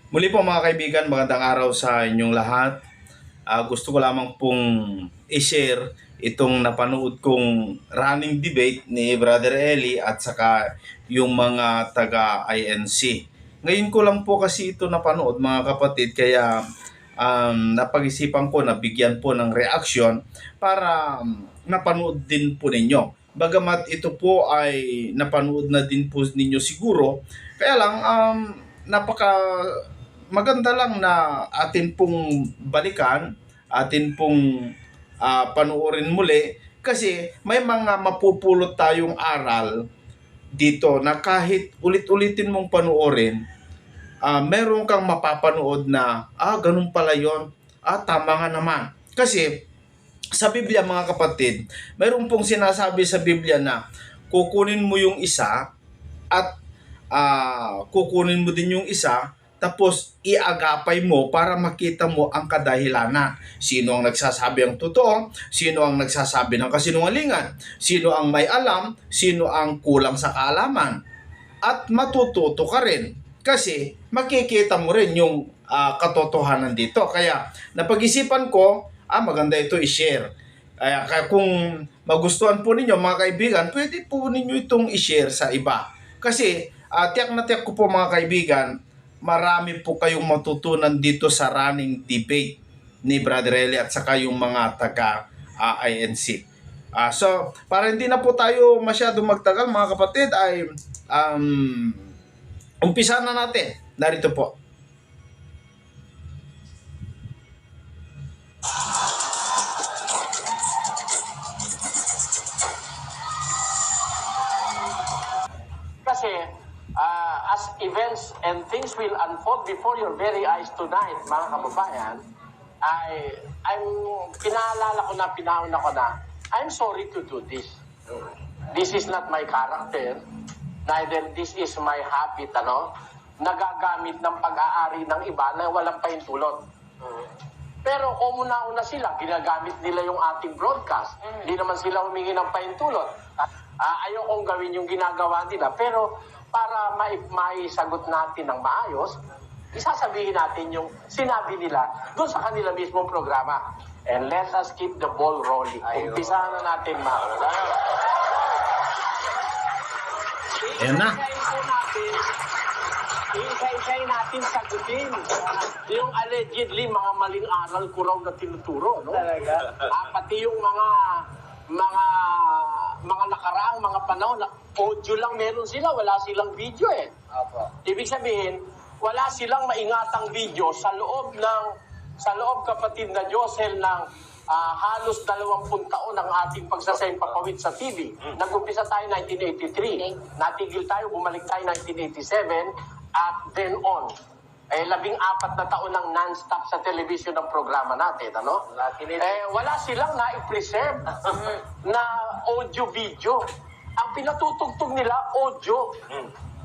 Muli po mga kaibigan, magandang araw sa inyong lahat. Gusto ko lamang pong i-share itong napanood kong running debate ni Brother Eli at saka yung mga taga-INC. Ngayon ko lang po kasi ito napanood mga kapatid, kaya napag-isipan ko na bigyan po ng reaction para napanood din po ninyo. Bagamat ito po ay napanood na din po ninyo siguro, kaya lang napaka maganda lang na atin pong balikan, atin pong panuorin muli kasi may mga mapupulot tayong aral dito na kahit ulit-ulitin mong panuorin, meron kang mapapanood na, ganun pala yon, tama nga naman. Kasi sa Biblia mga kapatid, mayroon pong sinasabi sa Biblia na kukunin mo yung isa at kukunin mo din yung isa, tapos iagapay mo para makita mo ang kadahilanan. Sino ang nagsasabi ang totoo? Sino ang nagsasabi ng kasinungalingan? Sino ang may alam? Sino ang kulang sa kaalaman? At matututo ka rin kasi makikita mo rin yung katotohanan dito. Kaya napag-isipan ko, maganda ito i-share. Kaya kung magustuhan po ninyo mga kaibigan, pwede po ninyo itong i-share sa iba. Kasi tiyak na tiyak ko po mga kaibigan, marami po kayong matutunan dito sa running debate ni Brother Eli at saka yung mga taga-INC. So, para hindi na po tayo masyado magtagal mga kapatid, ay umpisa na natin. Narito po. Kasi as events and things will unfold before your very eyes tonight, mga kababayan, I'm pinaalala ko na, pinauna ko na, I'm sorry to do this. This is not my character, neither this is my habit, nagagamit ng pag-aari ng iba na walang pahintulot. Pero kung una-una sila, ginagamit nila yung ating broadcast. Hindi naman sila humingi ng pahintulot. Ayaw kong gawin yung ginagawa nila, pero para maisagot natin ng maayos, isasabihin natin yung sinabi nila doon sa kanila mismong programa. And let us keep the ball rolling. Umpisahan na natin, Ayan na. Isa-isay natin sagutin yung allegedly mga maling aral ko raw na tinuturo, no? Talaga? Pati yung mga nakaraang mga panahon na audio lang meron sila, wala silang video eh. Apo. Ibig sabihin, wala silang maingatang video sa loob kapatid na Josel ng halos 20 taon ng ating pagsasempapawid sa TV. Nag-umpisa tayo 1983, natigil tayo, bumalik tayo 1987, at then on. 14 na taon ng non-stop sa television ng programa natin, wala silang na-preserve na audio-video. Ang pinatutugtog nila, audio,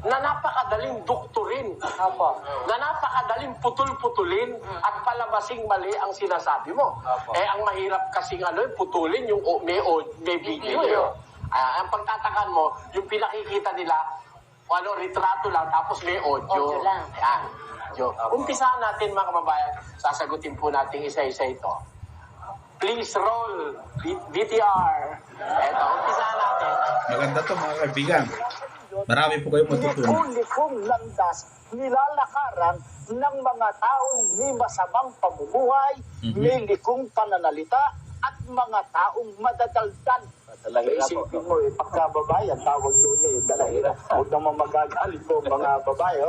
na napakadaling dukturin, na napakadaling putol-putulin at palabasing mali ang sinasabi mo. Ang mahirap kasing putulin yung may video. Ang pagtatakan mo, yung pinakikita nila, retrato lang, tapos may audio. Lang. Ayan. Umpisahan natin mga kababayan, sasagutin po natin isa-isa ito. Please roll VTR. Eto, umpisahan natin. Maganda to mga kaibigan. Marami po kayong matutunan. Likong landas, nilalakaran ng mga taong may masamang pamumuhay, may likong pananalita, at mga taong madadaldan. Isipin mo, pagkababayan, tawag doon dalahira. Huwag naman magagalit po mga babae.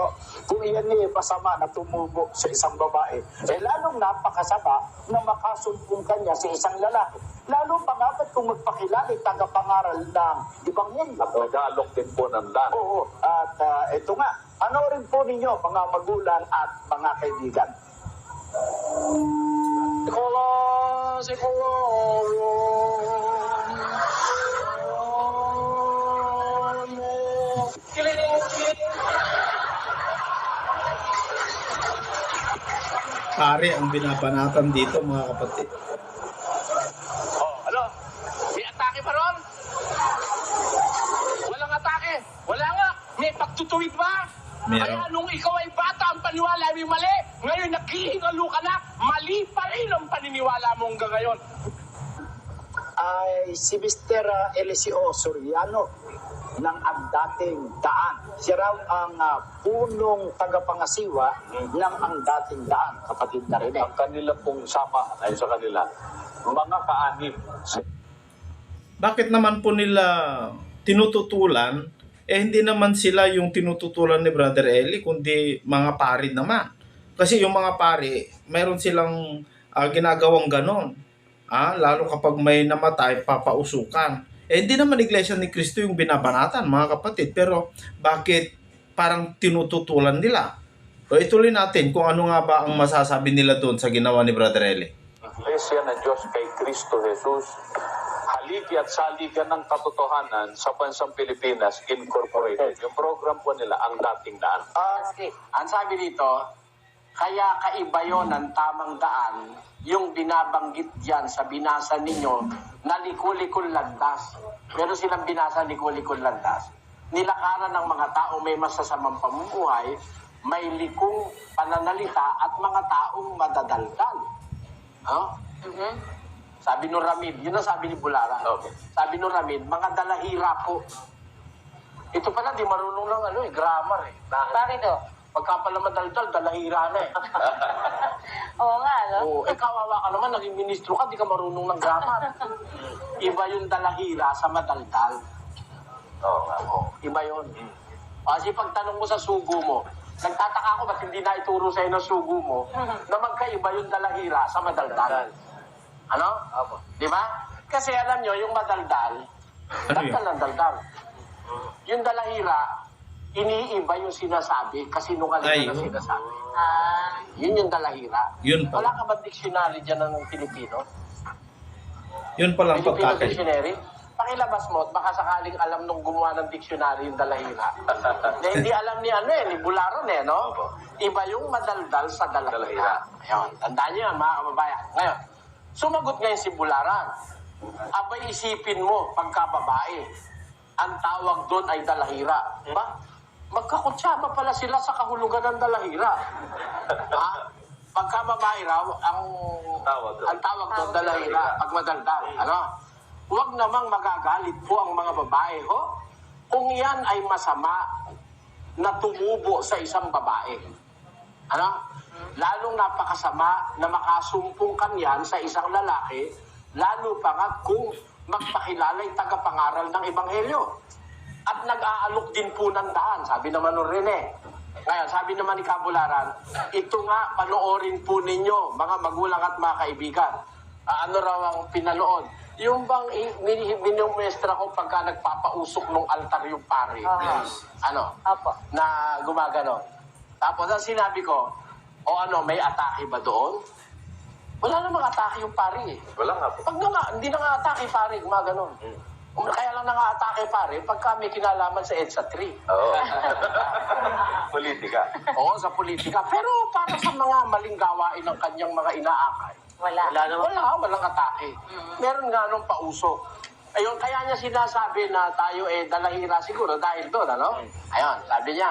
Kung iyan masama na tumubo sa isang babae, lalong napakasama na makasumpong kanya sa isang lalaki. Lalo pa nga ba't kung magpakilala, tagapangaral ng Ebanghelyo. At nag-aalok din po ng dan. Oo, at ito nga, panoorin po ninyo mga magulang at mga kaibigan. Pare ang binabanatan dito mga kapatid. May atake pa ron? Walang atake. Wala nga. May pagtutuwid ba? Meron. Kaya nung ikaw ay bata, ang paniwala ay mali. Ngayon naghihingalo ka na, mali pa rin ang paniniwala mo hanggang ngayon. Ay si Mr. Eliseo Soriano ng ang dating daan. Siya raw ang punong tagapangasiwa ng ang dating daan, kapatid na rin. Ang kanila pong sama, ayon sa kanila, mga kaanim. Bakit naman po nila tinututulan? Hindi naman sila yung tinututulan ni Brother Eli, kundi mga pari naman. Kasi yung mga pari, mayroon silang ginagawang ganon. Lalo kapag may namatay, papausukan. Hindi naman Iglesia ni Cristo yung binabanatan, mga kapatid. Pero bakit parang tinututulan nila? So ituloy natin kung ano nga ba ang masasabi nila doon sa ginawa ni Brother Eli. Iglesia ng Diyos kay Kristo Jesus, haligi at saligan ng katotohanan sa bansang Pilipinas Incorporated. Yung program po nila, ang dating daan. Ang sabi dito, kaya kaiba yon ng tamang daan, yung binabanggit diyan sa binasa ninyo na likulikul landas. Meron silang binasa likulikul landas. Nilakaran ng mga tao may masasamang pamumuhay, may likong pananalita at mga taong madadaldal. Sabi ni Ramid, yun ang sabi ni Bulara. Okay. Sabi ni Ramid, mga dalahira po. Ito pala, di marunong ng grammar eh. Bakit o? Pagka pala madaldal, dalahira na eh. Oo nga, no? Oo, kawawa ka naman, naging ministro ka, di ka marunong ng grammar. Iba yung dalahira sa madaldal. Oo, iba yun. Kasi pagtanong mo sa sugo mo, nagtataka ako ba't hindi na ituro sa'yo ng sugo mo na magkaiba yung dalahira sa madaldal. Ano? Di ba? Kasi alam nyo, yung madaldal, Ano yun? daldal ng daldal. Yung dalahira, iniiba yung sinasabi kasi Ay, nungalingan ang sinasabi. Ah, Yun yung dalahira. Yun pala. Wala ka ba dictionary dyan ng Pilipino? Yun palang Filipino pagkakaiba. dictionary? Pakilabas mo at baka sakaling alam nung gumawa ng dictionary yung dalahira. Na hindi alam ni ni Bularon no? Iba yung madaldal sa dalahira. Ayun, tandaan niyo yan mga kababayan. Ngayon, sumagot ngayon si Bularan. Abay isipin mo, pagkababae, ang tawag doon ay dalahira. Ba? Magkakutsaba pala sila sa kahulugan ng dalahira. Pagka babae raw, ang tawag doon dalahira, pag madaldal. Huwag namang magagalit po ang mga babae, kung yan ay masama na tumubo sa isang babae. Lalong napakasama na makasumpong kanyan sa isang lalaki, lalo pa nga kung magpakilalay tagapangaral ng Ebanghelyo. At nag-aalok din po ng daan, sabi naman ng Rene. Ngayon, sabi naman ni Kabularan, ito nga, panoorin po ninyo, mga magulang at mga kaibigan. Ano raw ang pinanood? Yung bang minumestra ko pagka nagpapausok ng altar yung pari. Opo. Na gumagano. Tapos ang sinabi ko, may atake ba doon? Wala namang atake yung pari eh. Wala nga po. Pag hindi na nga atake pari, gumagano. Kaya lang nang-atake pare pagka may kinalaman sa EDSA 3. Oo. Politika. Oo, sa politika. Pero para sa mga maling gawain ng kanyang mga inaakay, Wala. walang atake. Meron nga nung pausok. Ayun, kaya niya sinasabi na tayo dalahira siguro dahil doon, Ayun, sabi niya,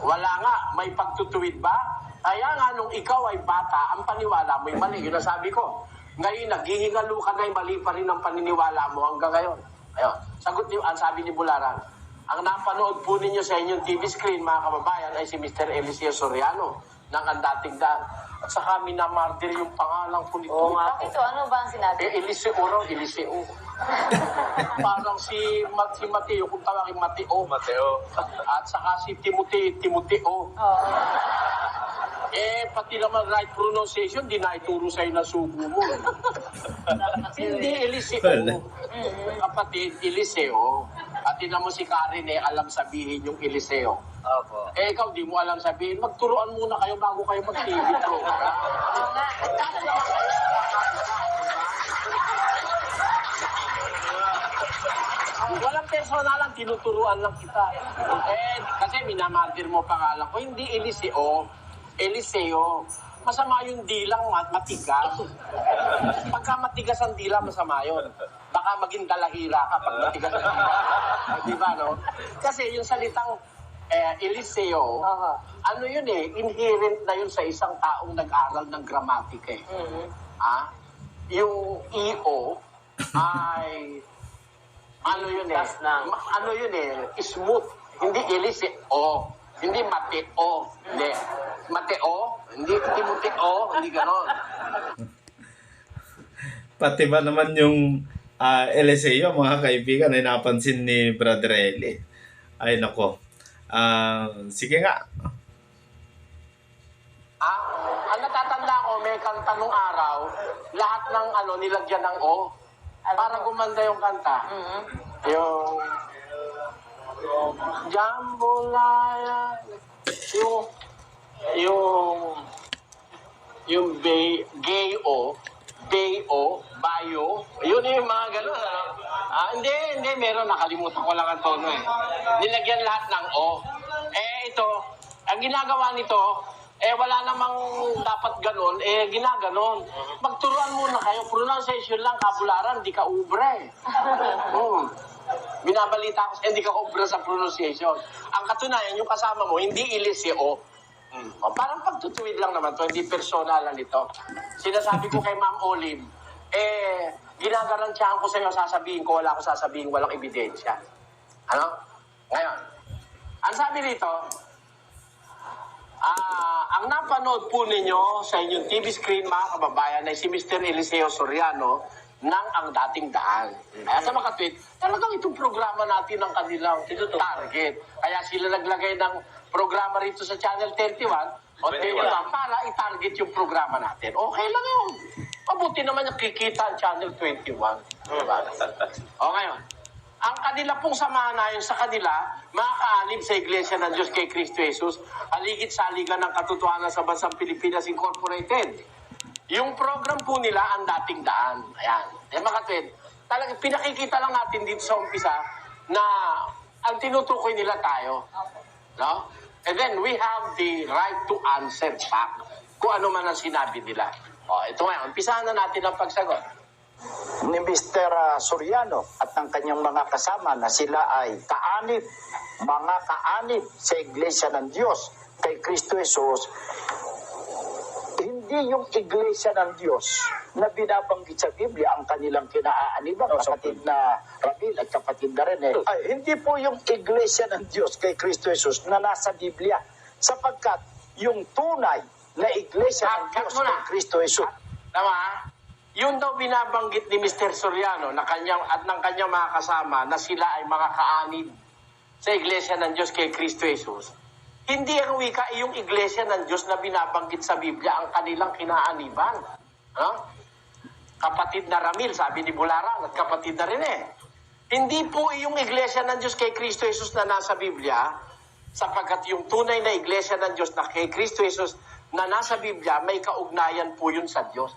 wala nga, may pagtutuwid ba? Kaya nga nung ikaw ay bata, ang paniwala mo'y mali. Yun ang sabi ko. Ngayon, naghihingalo ka na, mali pa rin ang paniniwala mo hanggang ngayon. Ayun, sagot niyo, ang sabi ni Bularan, ang napanood po ninyo sa inyong TV screen, mga kababayan, ay si Mr. Eliseo Soriano ng ang dating daan. At saka minamartir yung pangalang politiko. Oo nga. Ito, ano ba ang sinabi? Eliseo raw, Eliseo. Parang si Mateo, kung tawagin Mateo. At saka si Timoteo. Oo. Pati naman right pronunciation, di na ituro sa'yo na sugo mo. Hindi Eliseo. Kapatid, Eliseo. At tinan mo si Karen, alam sabihin yung Eliseo. Opo. Ikaw, di mo alam sabihin. Magturuan muna kayo bago kayo mag-TV program. Oo nga. Walang personalan, tinuturuan lang kita. Kasi minamartir mo pangalan ko. Hindi Eliseo. Eliseo. Masama yung dilang matigas. Pagka matigas ang dila, masama yun. Baka maging dalahira ka pag matigas ang dila. Di ba, no? Kasi yung salitang Eliseo, ano yun inherent na yun sa isang taong nag-aral ng gramatika Yung EO ay ano yun ano yun smooth. Hindi Eliseo, hindi Mateo, hindi Mateo, hindi Timoteo, hindi ganon. Pati ba naman yung Eliseo, mga kaibigan, ay napansin ni Brother Eli. Ay nako. Sige nga. Ang natatanda ko, may kanta nung araw, lahat ng nilagyan ng O. Para gumanda yung kanta. Yung Jambolaya, yung Gayo, Bayo, yun yung mga gano'n. Hindi, meron, nakalimutan ko lang ang tono Nilagyan lahat ng O. Ito, ang ginagawa nito, wala namang dapat ganon, ginaganon. Magturuan muna kayo, pronunciation lang, kabularan, di ka ubra Binabalita ko hindi ka ubra sa pronunciation. Ang katunayan, yung kasama mo, hindi Eliseo. Parang pagtutuwid lang naman to, hindi personal lang ito. Sinasabi ko kay Ma'am Olive, ginagarantiyahan ko sa iyo, sasabihin ko, wala ko sasabihin, walang ebidensya. Ngayon, ang sabi dito, ang napanood po ninyo sa inyong TV screen, mga kababayan, ay si Mr. Eliseo Soriano ng Ang Dating Daan. Kaya sa makatweet, talagang itong programa natin ang kanilang target. Kaya sila naglagay ng programa rito sa Channel 31 para i-target yung programa natin. Okay lang yun. Mabuti naman yung kikita ang Channel 21. Diba? Ngayon, ang kanila pong samahan ayon sa kanila, mga kaalib sa Iglesia ng Diyos kay Kristo Jesus, haligit saligan ng katotohanan sa Bansang Pilipinas Incorporated. Yung program po nila, Ang Dating Daan. Ayan. Mga katwid, talagang pinakikita lang natin dito sa umpisa na ang tinutukoy nila tayo. No? And then we have the right to answer back kung ano man ang sinabi nila. Ito ngayon, umpisahan na natin ang pagsagot. Ni Mr. Soriano at ng kanyang mga kasama na sila ay mga kaanib sa Iglesia ng Diyos kay Kristo Jesus. Hindi yung Iglesia ng Diyos na binabanggit sa Biblia ang kanilang kinaaaniban, kapatid na Ramil at kapatid na rin hindi po yung Iglesia ng Diyos kay Kristo Jesus na nasa Biblia, sapagkat yung tunay na Iglesia ng Diyos kay Kristo Jesus. Tama? Yun daw binabanggit ni Mr. Soriano na at ng kanyang mga kasama na sila ay mga kaanib sa Iglesia ng Diyos kay Kristo Jesus. Hindi ang wika yung Iglesia ng Diyos na binabanggit sa Biblia ang kanilang kinaaniban. Kapatid na Ramil, sabi ni Bularan, at kapatid na rin Hindi po yung Iglesia ng Diyos kay Kristo Jesus na nasa Biblia, sapagkat yung tunay na Iglesia ng Diyos na kay Kristo Jesus na nasa Biblia, may kaugnayan po yun sa Diyos.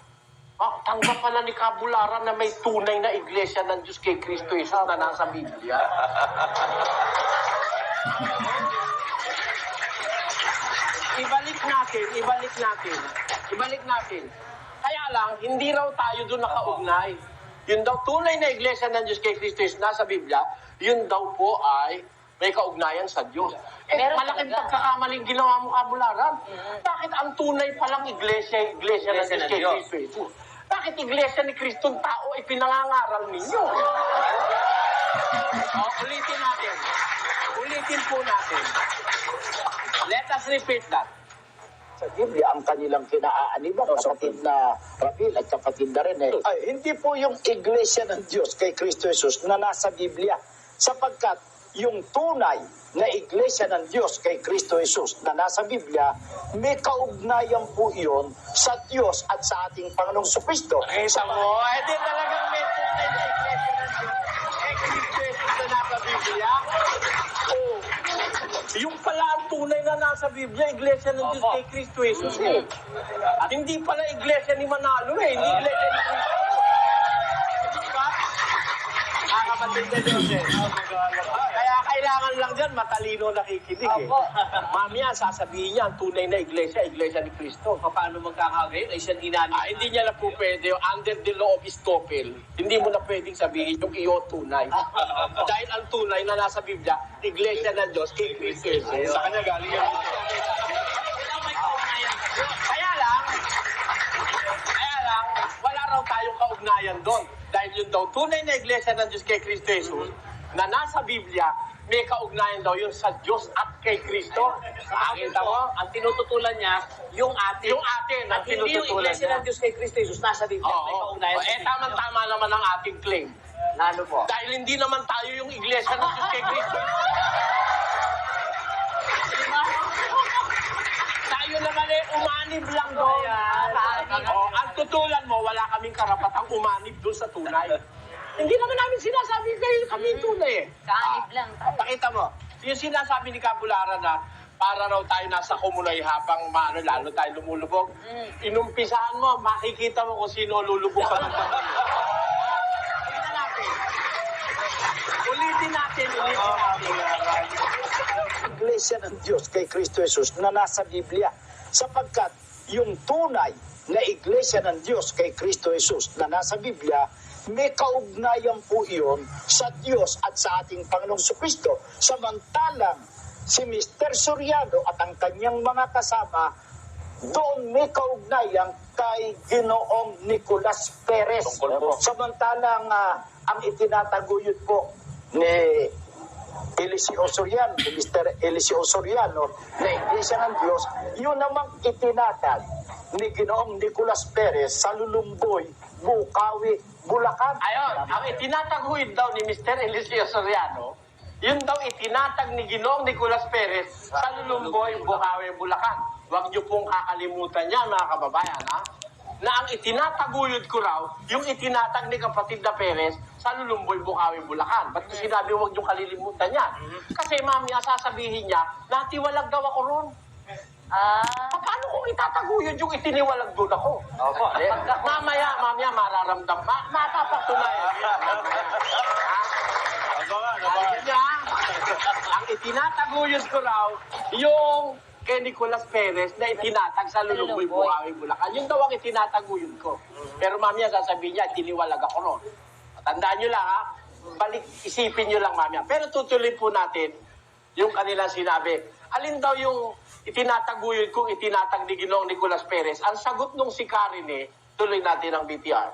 Tanggap pala ni Kabularan na may tunay na Iglesia ng Diyos kay Kristo Jesus na nasa Biblia. Ibalik natin. Kaya lang, hindi raw tayo doon nakaugnay. Yun daw, tunay na Iglesia ng Diyos kay Kristo Jesus nasa Biblia, yun daw po ay may kaugnayan sa Diyos. Malaking pagkakamaling ginawa mo, Kabularan. Bakit ang tunay palang Iglesia ng Diyos kay Kristo Jesus? Bakit Iglesia ni Kristo ang tao ay pinangangaral ninyo? Ulitin po natin. Let us repeat that. Sa Biblia, ang kanilang kinaaaniban, kapatid na Ramil at kapatid na rin hindi po yung Iglesia ng Diyos kay Kristo Jesus na nasa Biblia, sapagkat yung tunay na Iglesia ng Diyos kay Kristo Jesus na nasa Biblia, may kaugnayan po iyon sa Diyos at sa ating Panginoong Jesucristo. Kita mo, di talagang may tunay na Iglesia ng Diyos kay Kristo Jesus na nasa Biblia. Yung pala ang tunay na nasa Biblia, Iglesia ng Diyos kay Kristo Jesus At hindi pala Iglesia ni Manalo hindi Iglesia ni Kristo. Diba? Kapatid na Diyos Kaya kailangan lang dyan, matalino nakikinig eh. Opo. Mamaya, sasabihin niya, ang tunay na iglesia, iglesia ni Cristo. Paano magkakagayon? Ay siya ginamit. Hindi niya na po pwede, under the law of estoppel, hindi mo na pwedeng sabihin yung iyo tunay. Dahil ang tunay na nasa Biblia, iglesia ng Diyos, kay Cristo Jesus. Sa kanya galing yan. Kaya lang, wala raw tayong kaugnayan doon. Dahil yun daw, tunay na iglesia ng Diyos kay Cristo Jesus, na nasa Biblia, may kaugnayan daw yun sa Diyos at kay Kristo. Nakita mo, ang tinututulan niya, yung atin. Yung atin, ang At hindi yung tinututulan iglesia niya. ng Diyos kay Kristo Jesus, nasa Biblia. May kaugnayan. Tama-tama naman ang ating claim. Lalo po. Dahil hindi naman tayo yung iglesia ng Diyos kay Kristo. Tayo naman umanib lang doon. Ang tutulan mo, wala kaming karapatang umanib doon sa tunay. Hindi naman namin sinasabi kayo kami yung tunay eh. Kaanib lang tayo. Pakita mo, yung sinasabi ni Kabularan na para raw tayo nasa komunay habang lalo tayo lumulubog. Inumpisahan mo, makikita mo kung sino lulubog ka ng Ulitin natin. Iglesia ng Diyos kay Kristo Jesus na nasa Biblia. Sapagkat yung tunay na Iglesia ng Diyos kay Kristo Jesus na nasa Biblia, may kaugnayan po iyon sa Diyos at sa ating Panginoong Kristo. Samantalang si Mr. Soriano at ang kanyang mga kasama, doon may kaugnayan kay Ginoong Nicolas Perez. Tungkol po. Samantalang ang itinataguyod po ni Eliseo Soriano, ni Mr. Eliseo Soriano na Iglesia ng Diyos, yun namang itinatag ni Ginoong Nicolas Perez sa Lulumboy, Bukawi, Bulacan. Ayon, ang itinataguyod daw ni Mr. Eliseo Soriano, yun daw itinatag ni Ginoong Nicolas Perez sa Lulumboy, Bukawi, Bulacan. Huwag niyo pong kakalimutan yan, mga kababayan, ha? Na ang itinataguyod ko raw, yung itinatag ni kapatid na Perez sa Lulumboy, Bukawi, Bulacan. Ba't ko sinabi huwag niyo kalilimutan yan? Kasi mamaya sasabihin niya, natiwalag daw ako ron. Paano kung itataguyod yung itiniwalag doon ako? Opo. Mamaya mararamdam. Mapapatunayan. Ang itinataguyod ko raw, yung kay Nicolas Perez na itinatag sa Lulumboy, Bukawi, Bulacan. Yun daw ang itinataguyod ko. Pero mamaya sasabihin niya, tiniwalag ako ron. Tandaan nyo lang ha, isipin nyo lang mamaya. Pero tutuloy po natin yung kanilang sinabi. Alin daw yung itinataguyod kung itinatag ni Ginoong Nicolas Perez? Ang sagot nung si Karine, tuloy natin ang BTR.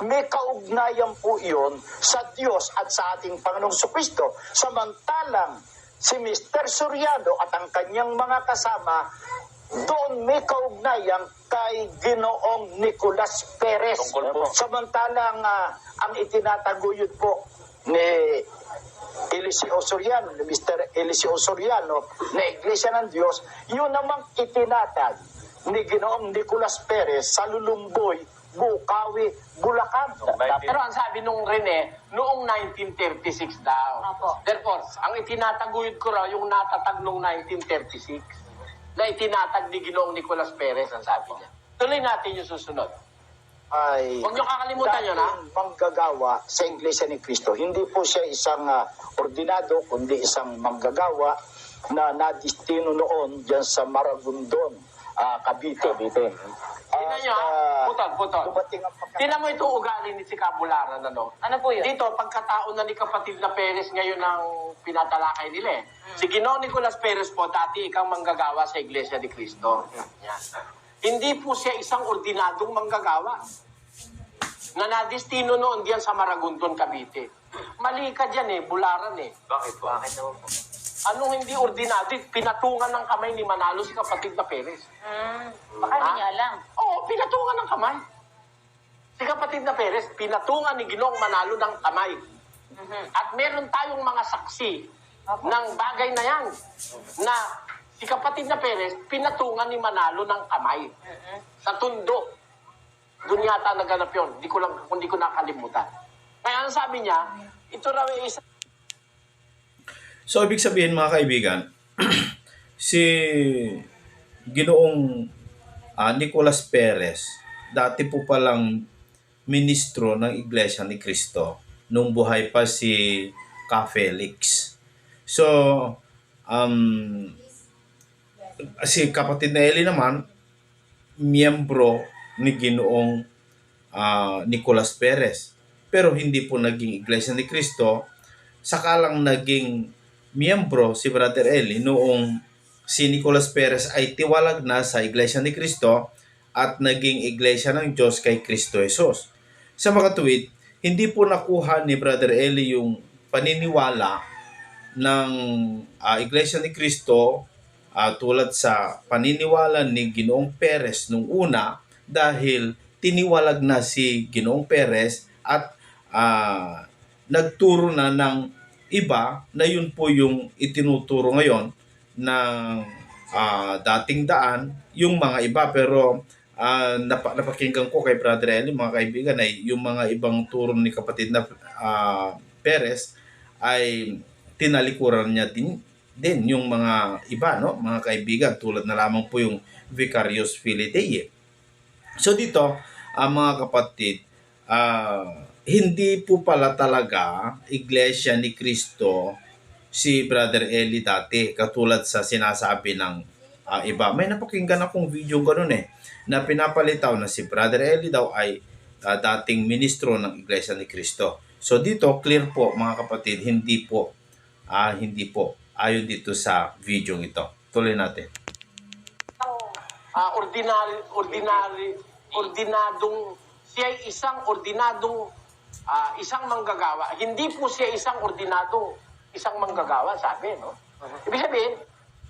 May kaugnayan po iyon sa Diyos at sa ating Panginoong Kristo. Samantalang si Mr. Soriano at ang kanyang mga kasama, doon may kaugnayan kay Ginoong Nicolas Perez. Tungkol po. Samantalang ang itinataguyod po ni Eliseo Soriano, ni Mr. Eliseo Soriano na Iglesia ng Diyos, yun namang itinatag ni Ginoong Nicolas Perez sa Lulumboy, Bukawi, Bulacan. Pero ang sabi nung Rene, noong 1936 daw. Opo. Therefore, ang itinataguyod ko raw yung natatag noong 1936 na itinatag ni Ginoong Nicolas Perez, ang sabi niya. Tuloy natin yung susunod. Ay, Huwag niyo kakalimutan yun, ha? dating manggagawa sa Iglesia ni Cristo. Hindi po siya isang ordinado, kundi isang manggagawa na nadistino noon dyan sa Maragondon, Cavite. Tingnan nyo, ha? Putol. Dumating ang pagkakataon. Tingnan mo itong ugali ni si Kabularan, ano? Ano po yun? Dito, pagkataon na ni kapatid na Perez ngayon ang pinatalakay nila eh. Si Ginoong Nicolas Perez po, dati ikang manggagawa sa Iglesia ni Cristo. Yan. Hindi po siya isang ordinadong manggagawa na nadistino noon diyan sa Maragondon, Cavite. Mali ka dyan eh, Bularan eh. Bakit po? Anong hindi ordinado? Pinatungan ng kamay ni Manalo si kapatid na Perez. Baka hindi niya alam. Oo, pinatungan ng kamay. Si kapatid na Perez, pinatungan ni Ginoong Manalo ng kamay. At meron tayong mga saksi ng bagay na yan. Na si kapatid na Perez, pinatungan ni Manalo ng kamay. Sa tundo. Doon yata naganap yun. Hindi ko nakalimutan. Kaya ang sabi niya, ito raw ay isa. So, ibig sabihin mga kaibigan, si Ginoong Nicolas Perez, dati po palang ministro ng Iglesia ni Cristo nung buhay pa si ka Felix. So, si kapatid na Eli naman, miyembro ni Ginoong Nicolas Perez. Pero hindi po naging Iglesia ni Cristo. Sakalang naging miyembro si Brother Eli noong si Nicolas Perez ay tiwalag na sa Iglesia ni Cristo at naging Iglesia ng Diyos kay Kristo Jesus. Sa mga tuwid, hindi po nakuha ni Brother Eli yung paniniwala ng Iglesia ni Cristo tulad sa paniniwala ni Ginoong Perez nung una dahil tiniwalag na si Ginoong Perez at nagturo na ng iba na yun po yung itinuturo ngayon ng dating daan yung mga iba. Pero napakinggan ko kay Brother Eli, mga kaibigan, ay yung mga ibang turo ni kapatid na Perez ay tinalikuran niya din yung mga iba, no, mga kaibigan, tulad na lamang po yung Vicarious Filii Dei. So dito, mga kapatid, hindi po pala talaga Iglesia ni Cristo si Brother Eli dati, katulad sa sinasabi ng iba. May napakinggan akong video ganun na pinapalitaw na si Brother Eli daw ay dating ministro ng Iglesia ni Cristo. So dito, clear po mga kapatid, hindi po ayon dito sa video ito. Tuloy natin. Siya ay isang manggagawa. Hindi po siya isang manggagawa, sabi, no? Ibig sabihin,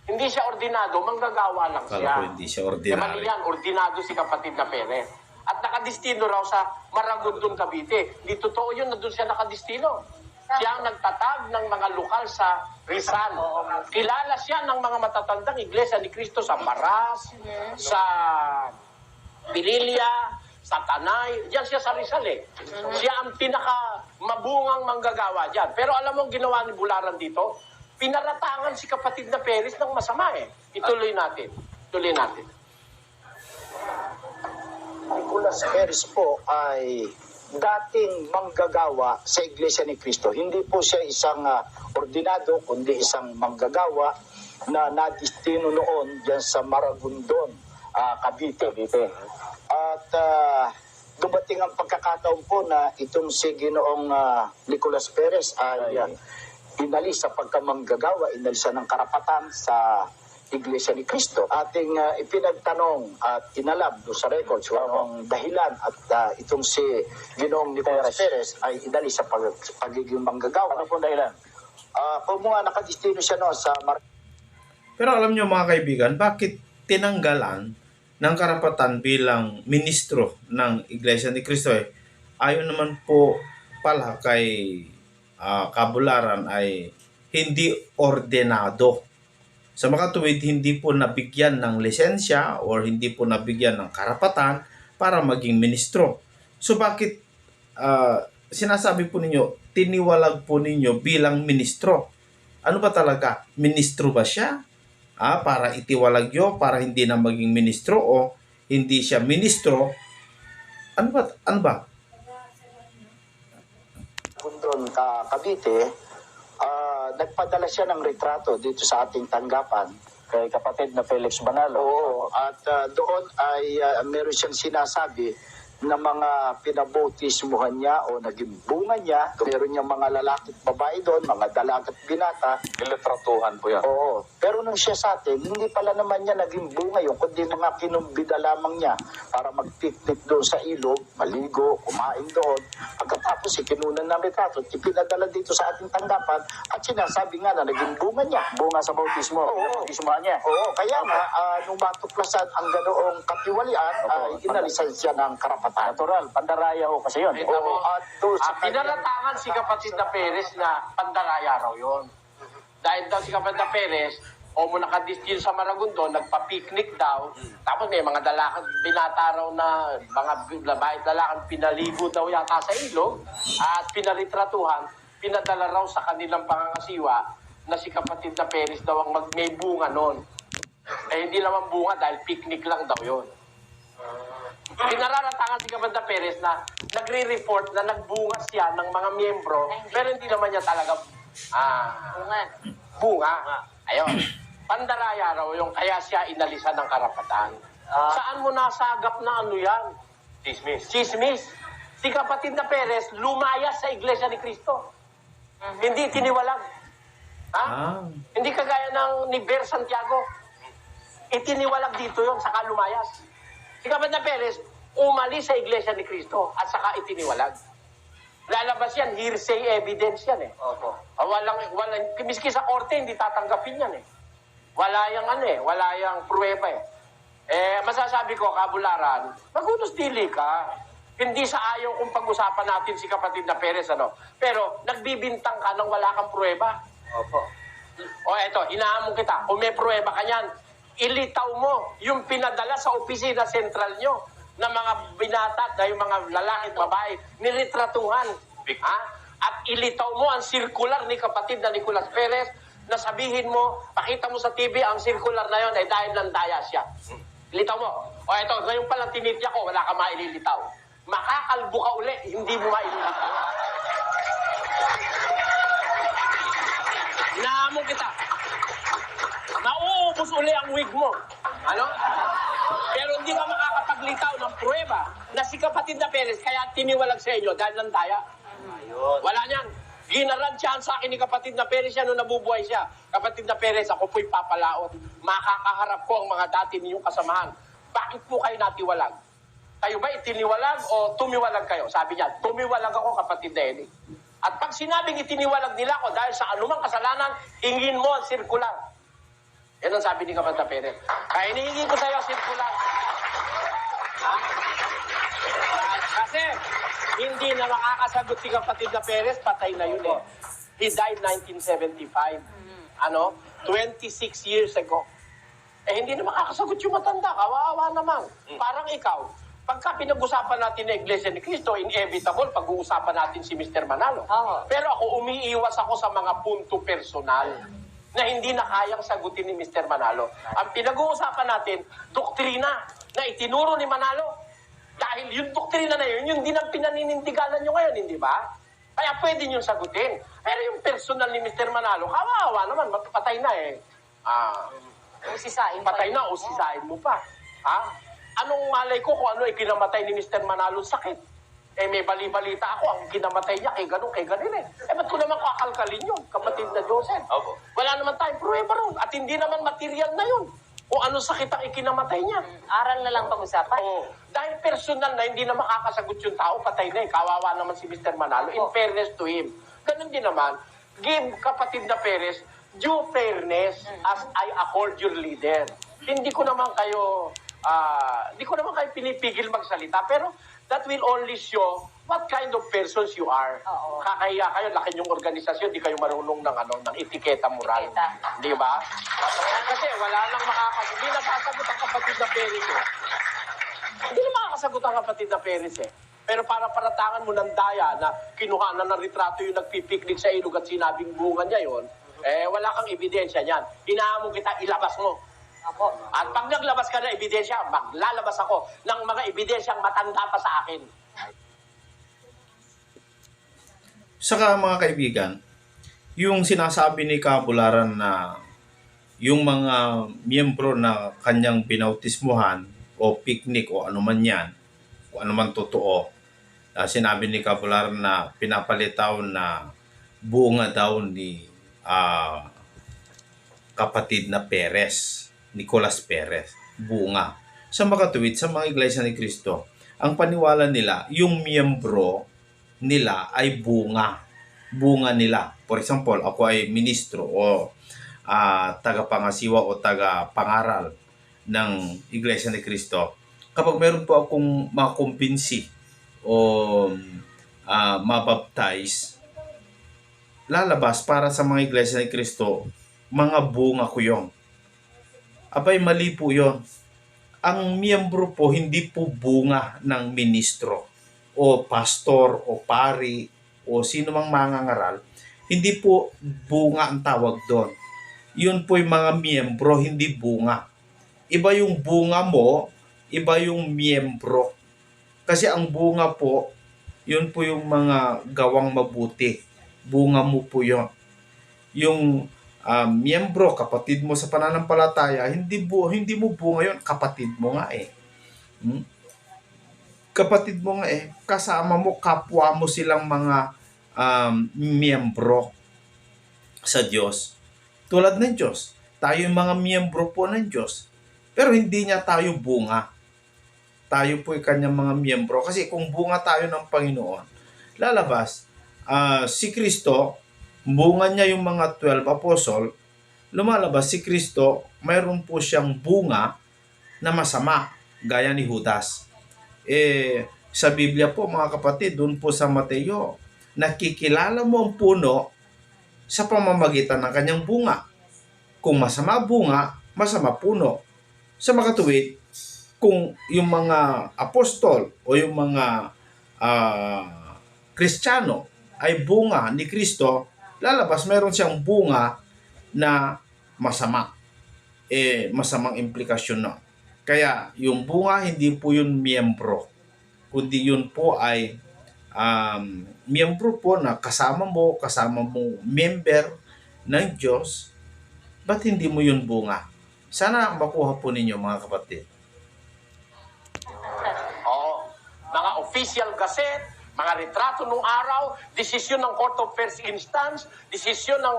hindi siya ordinado, manggagawa lang siya. Kala ko hindi siya ordinary. Mali yan, ordinado si kapatid na Perez. At nakadistino raw sa Maragondon, Cavite. Hindi totoo yun na doon siya nakadistino. Siya ang nagtatag ng mga lokal sa Rizal. Kilala siya ng mga matatandang Iglesia ni Cristo sa Maras, sa Pililia, sa Tanay. Diyan siya sa Rizal Siya ang pinaka mabungang manggagawa diyan. Pero alam mo ang ginawa ni Bularan dito? Pinaratangan si kapatid na Perez ng masama Ituloy natin. Nicolas Perez po ay dating manggagawa sa Iglesia ni Cristo. Hindi po siya isang ordinado, kundi isang manggagawa na nadistino noon dyan sa Maragondon, Cavite. At dumating ang pagkakataon po na itong si Ginoong Nicolas Perez ay inalis sa pagkamanggagawa, inalis siya ng karapatan sa Iglesia ni Cristo. Ating ipinagtanong at inalab do sa records kung anong dahilan at itong si Ginoong Nicolas Perez ay inalis sa pagiging manggagawa. Ano pong dahilan? Kung mga nakadistino siya sa Pero alam nyo mga kaibigan, bakit tinanggalan ng karapatan bilang ministro ng Iglesia ni Cristo? Ayon naman po pala kay Kabularan ay hindi ordinado. Sa makatuwid, hindi po nabigyan ng lisensya or hindi po nabigyan ng karapatan para maging ministro. So bakit sinasabi po ninyo, tiniwalag po ninyo bilang ministro? Ano ba talaga? Ministro ba siya? Para itiwalag nyo, para hindi na maging ministro, o hindi siya ministro? Ano ba? Bundon, Cavite, nagpadala siya ng retrato dito sa ating tanggapan kay kapatid na Felix Banalo. Oo, at doon ay meron siyang sinasabi na mga pinabautismuhan niya o naging bunga niya. Meron niyang mga lalaki at babae doon, mga dalaga at binata. Ilitratuhan po yan. Oo. Pero nung siya sa atin, hindi pala naman niya naging bunga yun, kundi mga kinumbida lamang niya para mag-picnic doon sa ilog, maligo, kumain doon. Pagkatapos, kinunan ng retrato, ipinadala dito sa ating tanggapan at sinasabi nga na naging bunga niya. Bunga sa bautismo. Oo. Bautismuhan niya. Oo. Kaya nga, nung matuklasan ang ganoong katiwalian, ay inalisan siya ng karapatan. Natural, pandaraya ho kasi yun. Oo. At doon sa Pinaratangan si kapatid na Perez na pandaraya raw yun. Dahil daw si kapatid na Perez, mo nakadistil sa Maragondon, nagpa-picnic daw, tapos may mga dalakan, binata raw na mga babae dalakan, pinaligo daw yata sa ilog, at pinaritratuhan, pinadala raw sa kanilang pangangasiwa na si kapatid na Perez daw ang may bunga nun. Hindi naman bunga dahil picnic lang daw yun. Pinararatangan si kapatid na Perez na nagre-report na nagbunga siya ng mga miyembro, pero hindi naman niya talaga Bunga. bunga. Ayun. Pandaraya raw yung kaya siya inalisan ng karapatan. Saan mo nasagap na ano yan? Chismis. Chismis. Si kapatid na Perez lumayas sa Iglesia ni Cristo. Hindi tiniwalag. Ha? Ah. Hindi kagaya ng ni Ber Santiago. Itiniwalag dito yon saka lumayas. Si kapatid na Perez umalis sa Iglesia ni Cristo at saka itiniwalag. Lalabas yan, hearsay evidence yan eh. Opo. Walang, miski sa korte, hindi tatanggapin yan eh. Wala yang ano eh, wala yang pruweba eh. Masasabi ko, Kabularan, magunos dili ka. Hindi sa ayaw kung pag-usapan natin si kapatid na Perez, ano. Pero, nagbibintang ka nang wala kang pruweba. Opo. O eto, inaamon kita, kung may pruweba ka niyan, ilitaw mo yung pinadala sa opisina sentral nyo na mga binata na yung mga lalaki at babae, nilitratuhan. Ha? At ilitaw mo ang sirkular ni kapatid na Nicolas Perez na sabihin mo, pakita mo sa TV, ang sirkular na yon ay dahil ng daya siya. Ilitaw mo. O eto, ngayon palang tinitya ko, wala ka maililitaw. Makakalbo ka uli, hindi mo maililitaw. Inaamon kita. Mauubos uli ang wig mo. Ano? Pero hindi ka makakapaglitaw ng pruweba na si kapatid na Perez kaya tiniwalag sa inyo dahil ng daya. Wala niyan. Ginaransyahan sa akin ni kapatid na Perez siya nung nabubuhay siya. Kapatid na Perez, ako po'y papalaot. Makakaharap ko ang mga dati ninyong kasamahan. Bakit po kayo natiwalag? Kayo ba itiniwalag o tumiwalag kayo? Sabi niya, tumiwalag ako kapatid na Eli. At pag sinabing itiniwalag nila ako dahil sa anumang kasalanan, hingin mo ang sirkular. Yan ang sabi ni kapatid na Perez. Kaya hinihingi ko sa iyo sirkular. Ha? Kasi hindi na makakasagot si kapatid na Perez, patay na yun eh. He died 1975. Ano? 26 years ago. Hindi na makakasagot yung matanda. Kawawa naman. Parang ikaw, pagka pinag-usapan natin na Iglesia ni Cristo, inevitable, pag-uusapan natin si Mr. Manalo. Pero ako, umiiwas ako sa mga punto personal na hindi na kayang sagutin ni Mr. Manalo. Ang pinag-uusapan natin, doktrina na itinuro ni Manalo. Dahil yung doktrina na yun, yun din ang pinaninindigalan nyo ngayon, hindi ba? Kaya pwede nyo sagutin. Pero yung personal ni Mr. Manalo, kawawa naman, patay na eh. Usisain pa Patay yun. na, usisain mo pa. Ha? Anong malay ko kung ano ay kinamatay ni Mr. Manalo sakit? May bali-balita ako, ang kinamatay niya kay ganun, kay ganun eh. Ba't ko naman kakalkalin yun, kapatid na Joseph? Opo. Wala naman tayong pruweba ron. At hindi naman material na yun. Kung ano sakit ang ikinamatay niya. Aral na lang pag-usapan. Oo. Dahil personal na hindi na makakasagot yung tao, patay na eh. Kawawa naman si Mr. Manalo. In fairness to him. Ganun din naman, give kapatid na Perez due fairness as I accord your leader. Hindi ko naman kayo pinipigil magsalita, pero that will only show what kind of persons you are. Oo. Kakahiya kayo, laki yung organisasyon, di kayo marunong ng etiketa moral. Etiketa. Di ba? Kasi wala nang hindi nakasagot ang kapatid na Perez eh. Hindi na makakasagot ang kapatid na Perez eh. Pero para paratangan mo ng daya na kinuha na ng retrato yung nagpipiknik sa ilog at sinabing bunga niya yon, wala kang ebidensya niyan. Inaamon kita, ilabas mo. Ako. At pag naglabas ka ng ebidensya, maglalabas ako ng mga ebidensyang matanda pa sa akin. Saka mga kaibigan, yung sinasabi ni Kabularan na yung mga miyembro na kanyang binautismuhan o picnic o anuman yan, o anuman totoo, sinabi ni Kabularan na pinapalitaw na bunga daw ni kapatid na Perez, Nicolas Perez, bunga. Sa makatuwid, sa mga Iglesia ni Cristo, ang paniwala nila, yung miyembro nila ay bunga. Bunga nila. For example, ako ay ministro o tagapangasiwa o tagapangaral ng Iglesia ni Cristo. Kapag meron po akong makumbinsi o mabaptize, lalabas para sa mga Iglesia ni Cristo, mga bunga ko yun. Abay, mali po yun. Ang miyembro po, hindi po bunga ng ministro o pastor o pari o sino mang mangangaral. Hindi po bunga ang tawag doon. Yun po yung mga miyembro, hindi bunga. Iba yung bunga mo, iba yung miyembro. Kasi ang bunga po, yun po yung mga gawang mabuti. Bunga mo po yun. yung miyembro, kapatid mo sa pananampalataya, hindi mo bunga yun, kapatid mo nga eh. Kapatid mo nga eh, kasama mo, kapwa mo silang mga miyembro sa Diyos. Tulad ng Diyos, tayo yung mga miyembro po ng Diyos, pero hindi niya tayo bunga. Tayo po yung kanyang mga miyembro. Kasi kung bunga tayo ng Panginoon, lalabas, si Kristo, bunga niya yung mga 12 apostol, lumalabas si Kristo, mayroon po siyang bunga na masama, gaya ni Judas. Sa Biblia po mga kapatid, doon po sa Mateo, nakikilala mo ang puno sa pamamagitan ng kanyang bunga. Kung masama bunga, masama puno. Sa makatuwid, kung yung mga apostol o yung mga Kristiyano ay bunga ni Kristo, lalabas meron siyang bunga na masama. Masamang implikasyon na. Kaya yung bunga hindi po yun miyembro, kundi yun po ay miyembro po na kasama mo member ng Diyos. Ba't hindi mo yun bunga? Sana makuha po ninyo mga kapatid. Mga official gazette, mga retrato nung araw, desisyon ng Court of First Instance, desisyon ng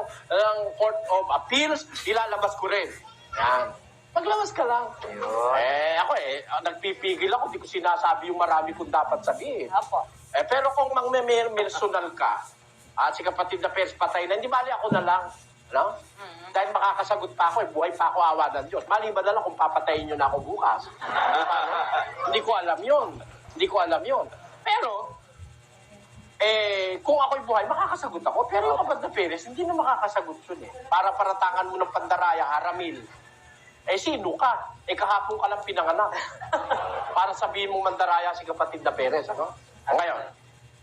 Court of Appeals, ilalabas ko rin. Yan. Maglabas ka lang. Ako nagpipigil ako, di ko sinasabi yung marami kong dapat sabihin. Apo. Pero kung personal ka, at si kapatid na Pers patay na, hindi bali ako na lang. No? Dahil makakasagot pa ako, buhay pa ako, awa ng Diyos. Maliban na lang kung papatayin nyo na ako bukas. Hindi ko alam yun. Pero, kung ako'y buhay, makakasagot ako. Pero yung kapatid na Perez, hindi na makakasagot yun eh. Para paratangan mo ng pandaraya, haramil. Sino ka? Kahapon ka lang pinanganak. Para sabihin mong mandaraya si kapatid na Perez, ano? Ngayon,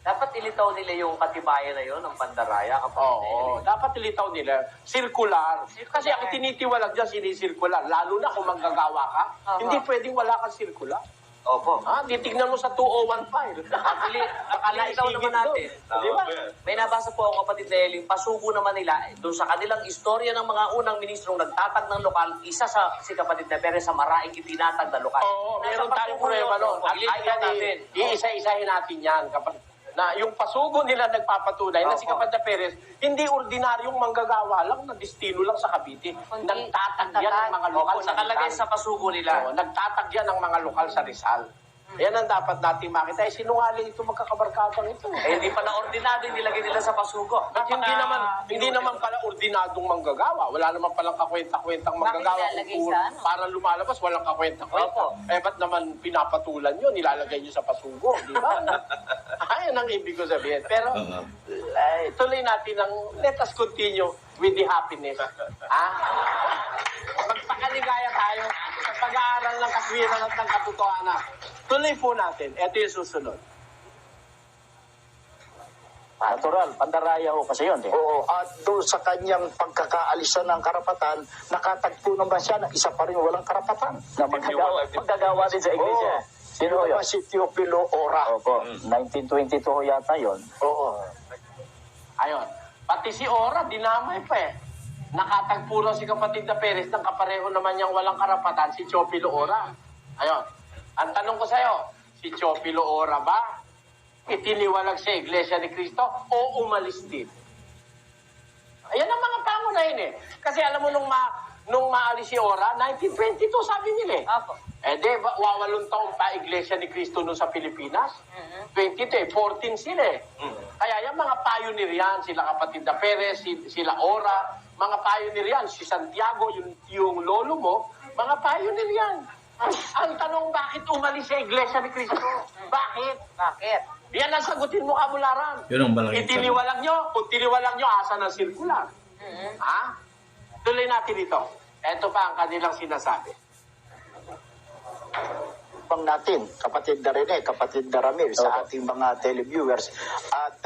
Dapat ilitaw nila yung katibayan na yun ng pandaraya kapag dapat ilitaw nila. Circular. Kasi ang tinitiwalag dyan, sinisirkular. Lalo na kung manggagawa ka. Hindi pwedeng wala kang circular. Opo. Titignan mo sa 201 file. Ilitaw naman natin. Di ba? May nabasa po ako kapatid na Eling, pasubo naman nila doon sa kanilang istorya ng mga unang ministrong nagtatag ng lokal, isa sa si kapatid na Perez sa maraing itinatag na lokal. Meron tayong prueba nun. Iisa-isahin natin yan. Na yung pasugo nila nagpapatunay na si kapatid na Perez, hindi ordinaryong manggagawa lang na destino lang sa Cavite. Nagtatagyan ng mga lokal sa nakalagay Rizal. sa pasugo nila. Nagtatagyan ng mga lokal sa Rizal. Yan ang dapat natin makita. Sinungaling ito magkakabarkadang ito. Hindi pala ordinado nilagay nila sa pasugo. At hindi naman pala ordinadong manggagawa. Wala naman palang kakwenta-kwentang manggagawa. Para lumalabas, walang kakwenta-kwenta. Ba't naman pinapatulan nyo? Nilalagay nyo sa pasugo, di ba? Yan ang ibig ko sabihin. Pero, tuloy natin let us continue with the happiness. Magpakaligaya tayo sa pag-aaral ng katwiran at ng katotohanan. Tuloy po natin. Ito yung susunod. Natural, pandaraya ho kasi yun. Oo, at doon sa kanyang pagkakaalisan ng karapatan, nakatagpo naman siya na isa pa rin walang karapatan na maggagawa din sa iglesia. Sino yun? Si Teofilo Ora. Opo, 1922 ho yata yun. Oo. Ayun. Pati si Ora, dinamay pa eh. Nakatagpo lang si kapatid na Perez ng kapareho naman niyang walang karapatan, si Teofilo Ora. Ayun. Ang tanong ko sa'yo, si Teofilo Ora ba itiniwalag sa Iglesia ni Cristo o umalis din? Ayan ang mga pangunahin eh. Kasi alam mo nung maalis si Ora, 1922 sabi nila eh. Apo. Wawalong taong pa Iglesia ni Cristo nun sa Pilipinas. 22 14 sila eh. Kaya yung mga pioneer yan, sila kapatid na Perez, sila Ora, mga pioneer yan, si Santiago, yung lolo mo, mga pioneer yan. Ang tanong, bakit umalis sa Iglesia ni Cristo? Bakit? Yan ang sagutin mo, Kabularan. Yun ang malaking Itiniwalag nyo, kung tiniwalag nyo, asa ng sirkular. Tuloy natin ito. Ito pa ang kanilang sinasabi. Pang natin, kapatid na Rene, kapatid na Ramil, sa ating mga televiewers. At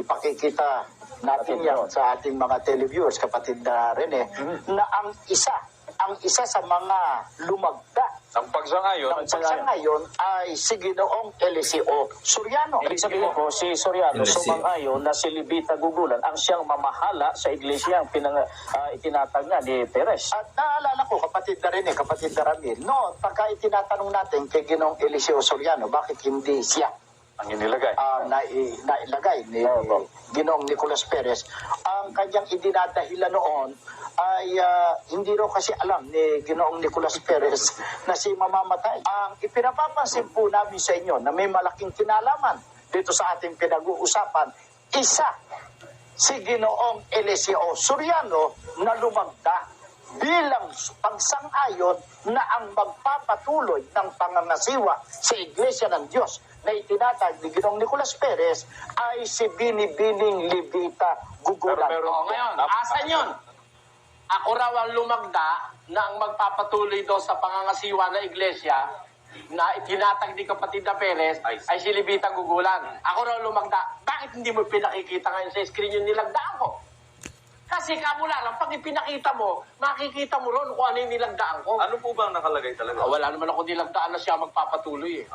ipakikita natin yan sa ating mga televiewers, kapatid na Rene, na ang isa sa mga lumagda Ang pagsang-ayon, Ang pagsangayon ay si Ginoong Eliseo Soriano. Ibig sabihin po, si Soriano Eliseo. sumang-ayon na si Libita Gugulan ang siyang mamahala sa iglesia ang itinatag nga ni Perez. At naalala ko, kapatid na rin kapatid na Ramil, no, pagka itinatanong natin kay Ginoong Eliseo Soriano, bakit hindi siya ang inilagay. nailagay ni Ginoong Nicolas Perez, ang kanyang idinadahilan noon ay hindi raw kasi alam ni Ginoong Nicolas Perez na si mamamatay. Ang ipinapapansin po namin sa inyo na may malaking kinalaman dito sa ating pinag-uusapan, isa si Ginoong Eliseo Soriano na lumagda bilang pagsang-ayon na ang magpapatuloy ng pangangasiwa sa Iglesia ng Diyos na itinatag ni Ginoong Nicolas Perez ay si Binibining Libita Gugulan. O ngayon, asan yun? Ako raw ang lumagda na ang magpapatuloy doon sa pangangasiwa na iglesia na itinatag ni kapatid na Perez ay si Libita Gugulan. Ako raw lumagda. Bakit hindi mo pinakikita ngayon sa screen yung nilagdaan ko? Kasi kamula lang, pag ipinakita mo, makikita mo ron kung ano yung nilagdaan ko. Ano po ba ang nakalagay talaga? Wala naman ako nilagdaan na siya magpapatuloy eh.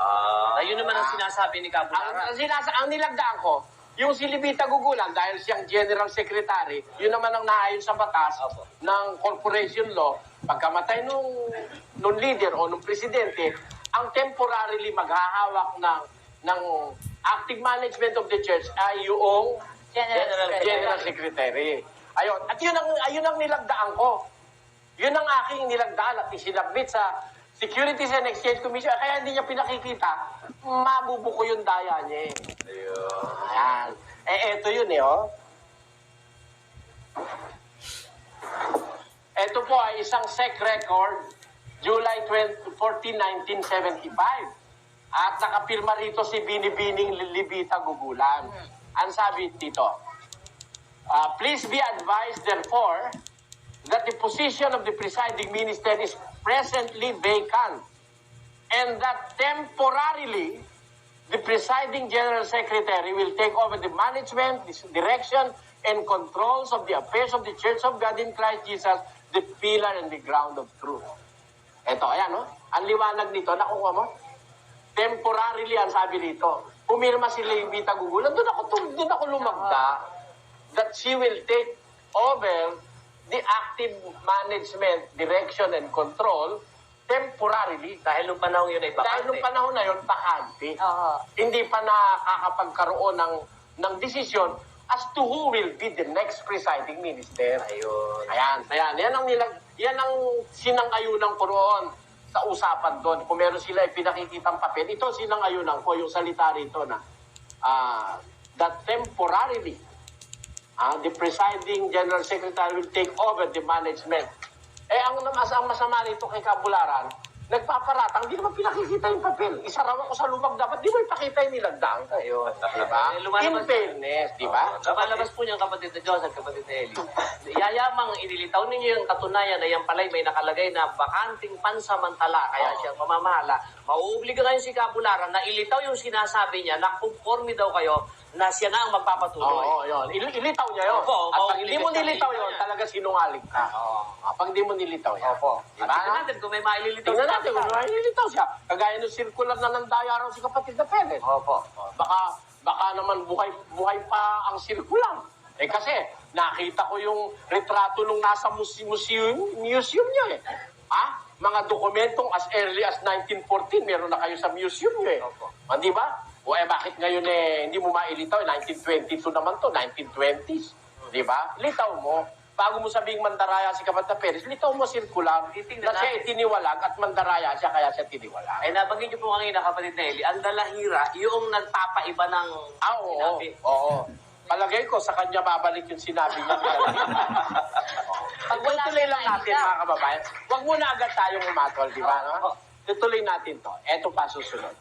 Ayun naman ang sinasabi ni Cabularan. Ang nilagdaan ko, yung si Libita Gugulan, dahil siyang General Secretary, yun naman ang naayon sa batas ng corporation law, pagkamatay nung leader o nung presidente, ang temporarily maghahawak ng active management of the church ay yung General Secretary. Ayun. At yun ang nilagdaan ko. Yun ang aking nilagdaan at isinabit sa Securities and Exchange Commission. Kaya hindi niya pinakikita, mabubuko yung daya niya eh. Ayan. Eto yun oh. Ito po ay isang SEC record, July 14, 1975. At nakapirma rito si Binibining Libita Gugulan. Ang sabi dito, please be advised, therefore, that the position of the presiding minister is presently vacant and that temporarily the presiding general secretary will take over the management, direction, and controls of the affairs of the Church of God in Christ Jesus, the pillar and the ground of truth. Ito, ayan, no? Ang liwanag nito, nakuha mo? Temporarily, ang sabi rito. Pumirma si Libita Gugulan, doon ako lumagda that she will take over the active management, direction, and control temporarily. Dahil nung panahon yun ay bakante. Dahil nung panahon na yun, bakante. Oo. Hindi pa nakakapagkaroon ng desisyon as to who will be the next presiding minister. Ayun. Ayan. Yan ang sinang-ayunan ko roon sa usapan doon. Kung meron sila pinakikitang papel, ito sinang-ayunan ko, yung salita rito na that temporarily the presiding general secretary will take over the management. Ang masama nito kay Cabularan, nagpaparatang, di naman pinakikita yung papel. Isa raw ako sa lumag, dapat di mo ipakita yung nilagdaan ko. Ayun. Diba? In fairness, di ba? Lumalabas po niyang kapatid na Diyos at kapatid na Eli. Yayamang inilitaw ninyo yung katunayan na yan pala'y may nakalagay na bakanting pansamantala, kaya siyang mamamahala. Mauobliga ngayon si Cabularan na ilitaw yung sinasabi niya na conforme daw kayo na siya na ang magpapatuloy. Oo, yun. Ilitaw niya yun. Opo, At pag hindi mo nilitaw niya. yun, talaga sinungaling ka. Pag hindi mo nilitaw yan. Opo. Diba? Tingnan natin kung may maililitaw Tingnan sa natin kung nilitaw siya. Kagaya ng circular na nandaya raw si kapatid na Perez. Opo. Baka naman buhay pa ang circular. Kasi nakita ko yung retrato nung nasa museum niya eh. Mga dokumentong as early as 1914 meron na kayo sa museum niyo eh. Opo. Di ba? Bakit ngayon hindi mo mailitaw? 1922 naman to, 1920s. Di ba? Litaw mo. Bago mo sabing mandaraya si kapatid na Perez, litaw mo circular Titingnan na siya natin. itiniwalag at mandaraya siya kaya siya tiniwalag. Ay, nabanggit niyo po kanina, kapatid na Eli, ang dalahira, yung nagpapaiba ng Oo. sinabi. Oo. Palagay ko sa kanya babalik yung sinabi niya. Tutuloy lang natin mga kababayan. Huwag muna agad tayong umatol, di ba? No? Tutuloy natin to. Eto pa susunod.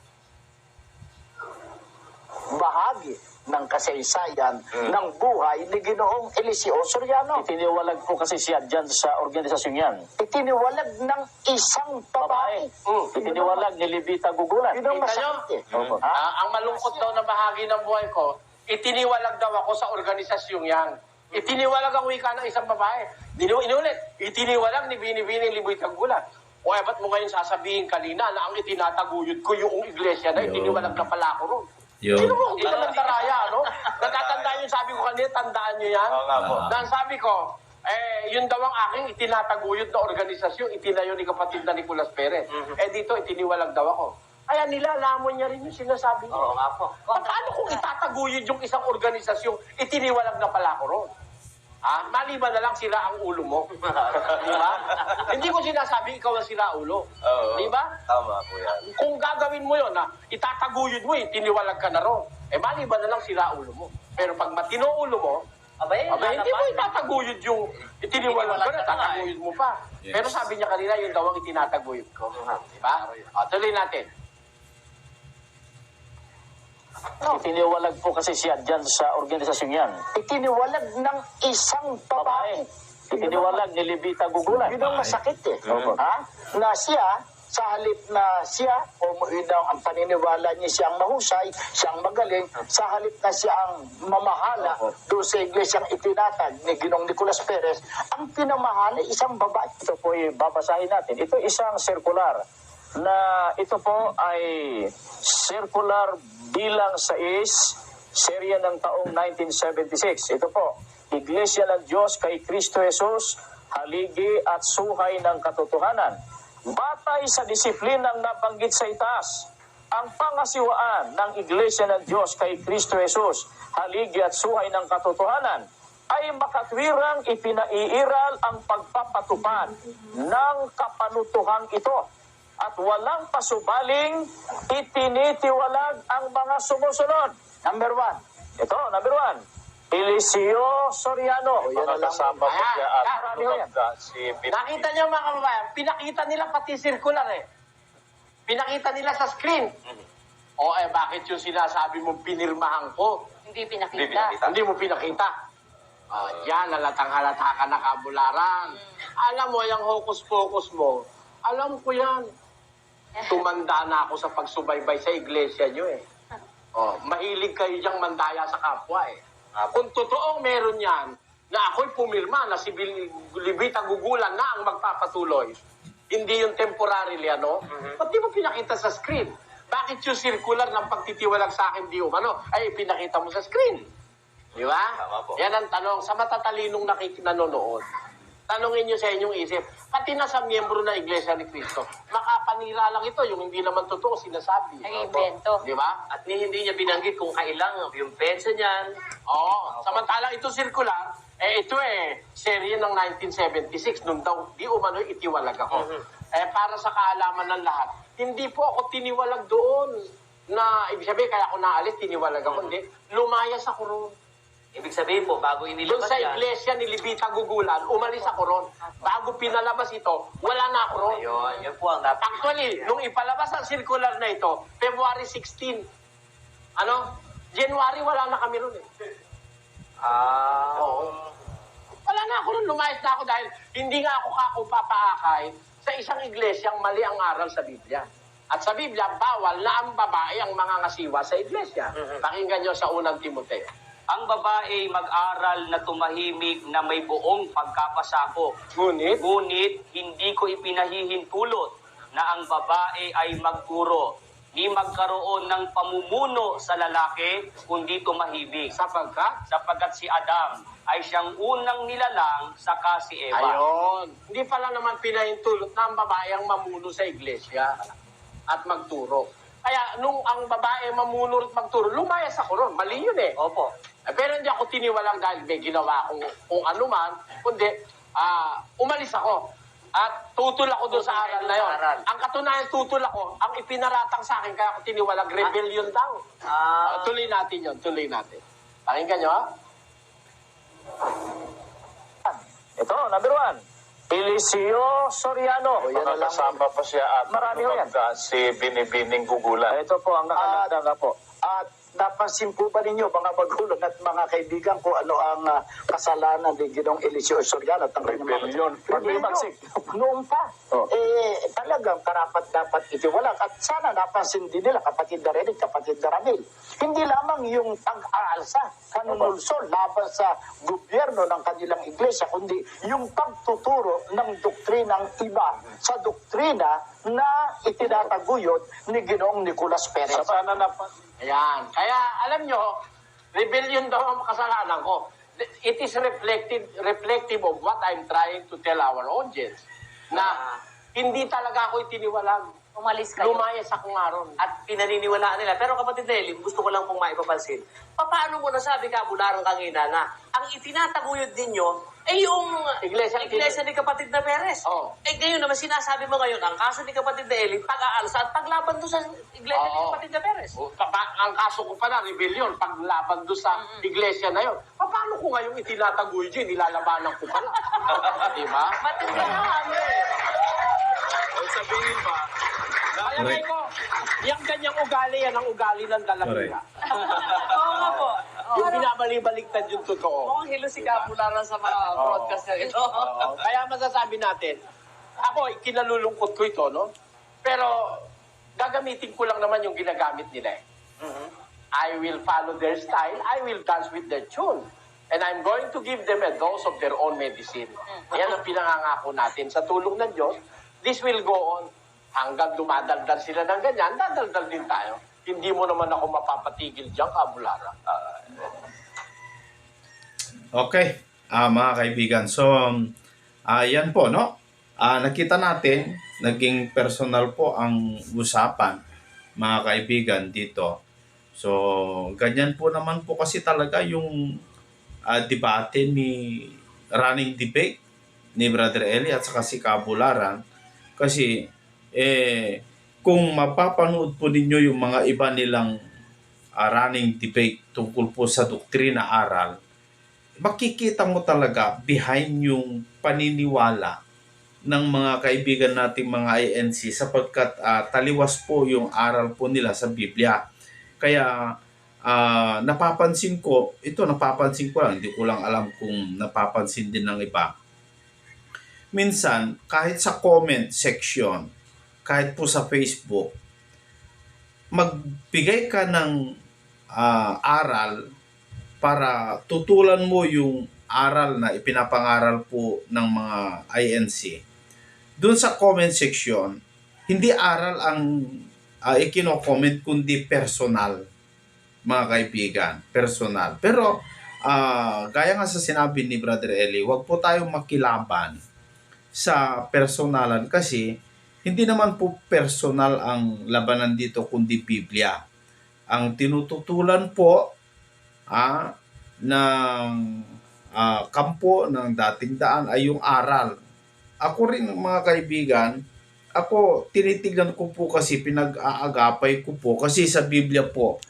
Bahagi ng kasaysayan ng buhay ni Ginoong Eliseo Soriano. Itiniwalag po kasi siya dyan sa organisasyon yan. Itiniwalag ng isang babae. Itiniwalag ni Libita Gugulan. Yun ang Kita nyo? masakit eh. Opo. Ang malungkot daw na bahagi ng buhay ko, itiniwalag daw ako sa organisasyong yan. Itiniwalag ang wika ng isang babae. Inulit, itiniwalag ni Binibining Libita Gugulan. O ba't mo ngayon sasabihin kanina na ang itinataguyod ko yung iglesia na itiniwalag na pala ako ron? Yun. Sino mo hindi naman daraya, no? Natatandaan yung sabi ko kanina, tandaan nyo yan? Oo nga po. Na ang sabi ko, yun daw ang aking itinataguyod na organisasyon, itinayo ni kapatid na Nicolas Perez. Dito, itiniwalag daw ako. Kaya nilalamon niya rin yung sinasabi niya. Oo nga po. Paano kung itataguyod yung isang organisasyong itiniwalag na pala ako ron? Maliban na lang sila ang ulo mo. Di ba? Hindi ko sinasabi ikaw ang sila ulo. Oo. Di ba? Tama po yan. Kung gagawin mo yun, itataguyod mo, tiniwalag ka na ron. Maliban na lang sila ulo mo. Pero pag matino ulo mo, hindi mo itataguyod yung itiniwalag ko na, tataguyod mo pa. Yes. Pero sabi niya kanina, yun daw ang itinataguyod ko. Di ba? Tuloy natin. Itiniwalag po kasi siya dyan sa organisasyon yan. Itiniwalag ng isang babae. Itiniwalag ni Libita Gugulan. Yun ang masakit eh. Na siya, sa halip na siya, yun ang paniniwala niya siyang mahusay, siyang magaling, sa halip na siya ang mamahala doon sa iglesyang itinatag ni Ginoong Nicolas Perez, ang pinamahala isang babae. Ito po babasahin natin. Ito isang circular na ito po ay circular bilang 6, serya ng taong 1976. Ito po, Iglesia ng Diyos kay Kristo Jesus, haligi at suhay ng katotohanan. Batay sa disiplinang nabanggit sa itaas, ang pangasiwaan ng Iglesia ng Diyos kay Kristo Jesus, haligi at suhay ng katotohanan, ay makatwirang ipinaiiral ang pagpapatupad ng kapanutuhang ito at walang pasubaling itinitiwalag ang mga sumusunod. Number 1. Ito, number 1, Eliseo Soriano. Mga kasama po siya at marami yan. si Nakita niyo mga kababayan, pinakita nila pati circular eh. Pinakita nila sa screen. Bakit yung sinasabi mong pinirmahan ko? Hindi pinakita. Hindi mo pinakita. Yan, halatang-halata ka na kabularan. Alam mo, yung hocus-pocus mo, alam ko yan. Tumanda na ako sa pagsubaybay sa iglesia nyo eh. Mahilig kayo diyang mandaya sa kapwa eh. Kung totoong meron yan, na ako'y pumirma na si Libita Gugulan na ang magpapatuloy, hindi yung temporarily, ba't di mo pinakita sa screen? Bakit yung circular ng pagtitiwalag sa akin di umano ay pinakita mo sa screen? Di ba? Tama po. Yan ang tanong sa matatalinong nanonood. Tanungin nyo sa inyong isip, pati na sa miyembro na Iglesia ni Cristo, makapanira lang ito, yung hindi naman totoo sinasabi. Nag-invento. Di ba? At hindi niya binanggit kung kailang yung petsa niyan. Samantalang ito circular, serye ng 1976, nung daw di umano'y itiwalag ako. Para sa kaalaman ng lahat, hindi po ako tiniwalag doon na, ibig sabihin, kaya ako naalis, tiniwalag ako, hindi. Lumayas ako roon. Ibig sabihin po, bago Doon inilabas sa yan. iglesia ni Libita Gugulan, umalis ako ron. Bago pinalabas ito, wala na ako ron. Ayun, yun po ang dapat. Actually, nung ipalabas ang circular na ito, February 16, January, wala na kami ron eh. Wala na ako ron, lumayas na ako dahil hindi nga ako papaakay sa isang iglesyang mali ang aral sa Biblia. At sa Biblia, bawal na ang babae ang mga ngasiwa sa iglesia. Pakinggan nyo sa unang Timoteo. Ang babae mag-aral na tumahimik na may buong pagkapasako. Ngunit, Hindi ko ipinahihintulot na ang babae ay magturo, ni magkaroon ng pamumuno sa lalaki, kundi tumahimik. Sapagkat si Adam ay siyang unang nilalang, saka si Eva. Ayun. Hindi pala naman pinahintulot na ang babae ang mamuno sa iglesia at magturo. Kaya nung ang babae mamuno at magturo, lumayas ako ron. Mali yun eh. Opo. Pero hindi ako tiniwalang dahil may ginawa akong kung ano man, kundi umalis ako. At tutol ako doon sa aral na yun. Ang katunayan, tutol ako, ang ipinaratang sa akin, kaya ako tiniwalang rebellion daw. Tuloy natin yun, tuloy natin. Pakinggan nyo, Ito, number 1, Eliseo Soriano. Mga kasama pa siya at Marami yan. si Binibining Gugulan. Ito po ang nakalagda nga po. At napansin po ba ninyo, mga magulang at mga kaibigan, kung ano ang kasalanan ni Ginoong Eliseo Soriano at ang kanyang mga Rebellion. Pagbibagsik. noon pa, Oh. talagang karapat dapat itiwalag. At sana napansin din nila, kapatid na Renny, kapatid na Ramil, hindi lamang yung pag-aalsa, panunulso laban sa gobyerno ng kanilang iglesia, kundi yung pagtuturo ng doktrinang iba sa doktrina na itinataguyod ni Ginoong Nicolas Perez. Sa sana na Ayan. Kaya, alam nyo, rebellion daw ang kasalanan ko. It is reflective of what I'm trying to tell our audience. Na hindi talaga ako itiniwalag. Umalis kayo. Lumayas ako nga ron. At pinaniniwalaan nila. Pero kapatid Eli, gusto ko lang pong maipapansin. Paano mo nasabi ka, Bularang kanina, na ang itinataguyod ninyo ay yung iglesia ni kapatid na Perez? Oh. Eh ngayon naman sinasabi mo ngayon, ang kaso ni kapatid na Eli, pag-aalsa at paglaban doon sa iglesia ni Oo. kapatid na Perez. Ang kaso ko pala, rebellion, paglaban doon sa iglesia na yun. Paano ko ngayong itinataguyod yun? Nilalabanan ko pala. Diba? Matindi na kami. sabihin pa, Alam ko, yung ganyang ugali, yan ang ugali ng dalagita. Oo nga po. Yung binabalik-baliktad yung totoo. Mukhang hilo si Kapularan sa mga broadcast na ito. Oo. Kaya masasabi natin, ako, kinalulungkot ko ito, no? Pero, gagamitin ko lang naman yung ginagamit nila eh. I will follow their style, I will dance with their tune. And I'm going to give them a dose of their own medicine. Yan ang pinangangako natin. Sa tulong ng Diyos, this will go on. Hanggang dumadaldal sila ng ganyan, dadaldal din tayo. Hindi mo naman ako mapapatigil dyan, Kabulara. Okay, mga kaibigan. So, yan po, no? Nakita natin, naging personal po ang usapan, mga kaibigan, dito. So, ganyan po naman po kasi talaga yung debate ni running debate ni Brother Eli at saka si Kabularan. Kasi, kung mapapanood po ninyo yung mga iba nilang running debate tungkol po sa doktrina aral, makikita mo talaga behind yung paniniwala ng mga kaibigan nating mga INC sapagkat taliwas po yung aral po nila sa Biblia. Kaya napapansin ko lang, hindi ko lang alam kung napapansin din ng iba. Minsan, kahit sa comment section, kahit po sa Facebook, magbigay ka ng aral para tutulan mo yung aral na ipinapangaral po ng mga INC. Doon sa comment section, hindi aral ang ikino-comment kundi personal, mga kaibigan, personal. Pero gaya nga sa sinabi ni Brother Eli, wag po tayong makilaban sa personalan kasi hindi naman po personal ang labanan dito kundi Biblia. Ang tinututulan po ng kampo ng dating daan ay yung aral. Ako rin mga kaibigan, ako tinitignan ko po kasi pinag-aagapay ko po kasi sa Biblia po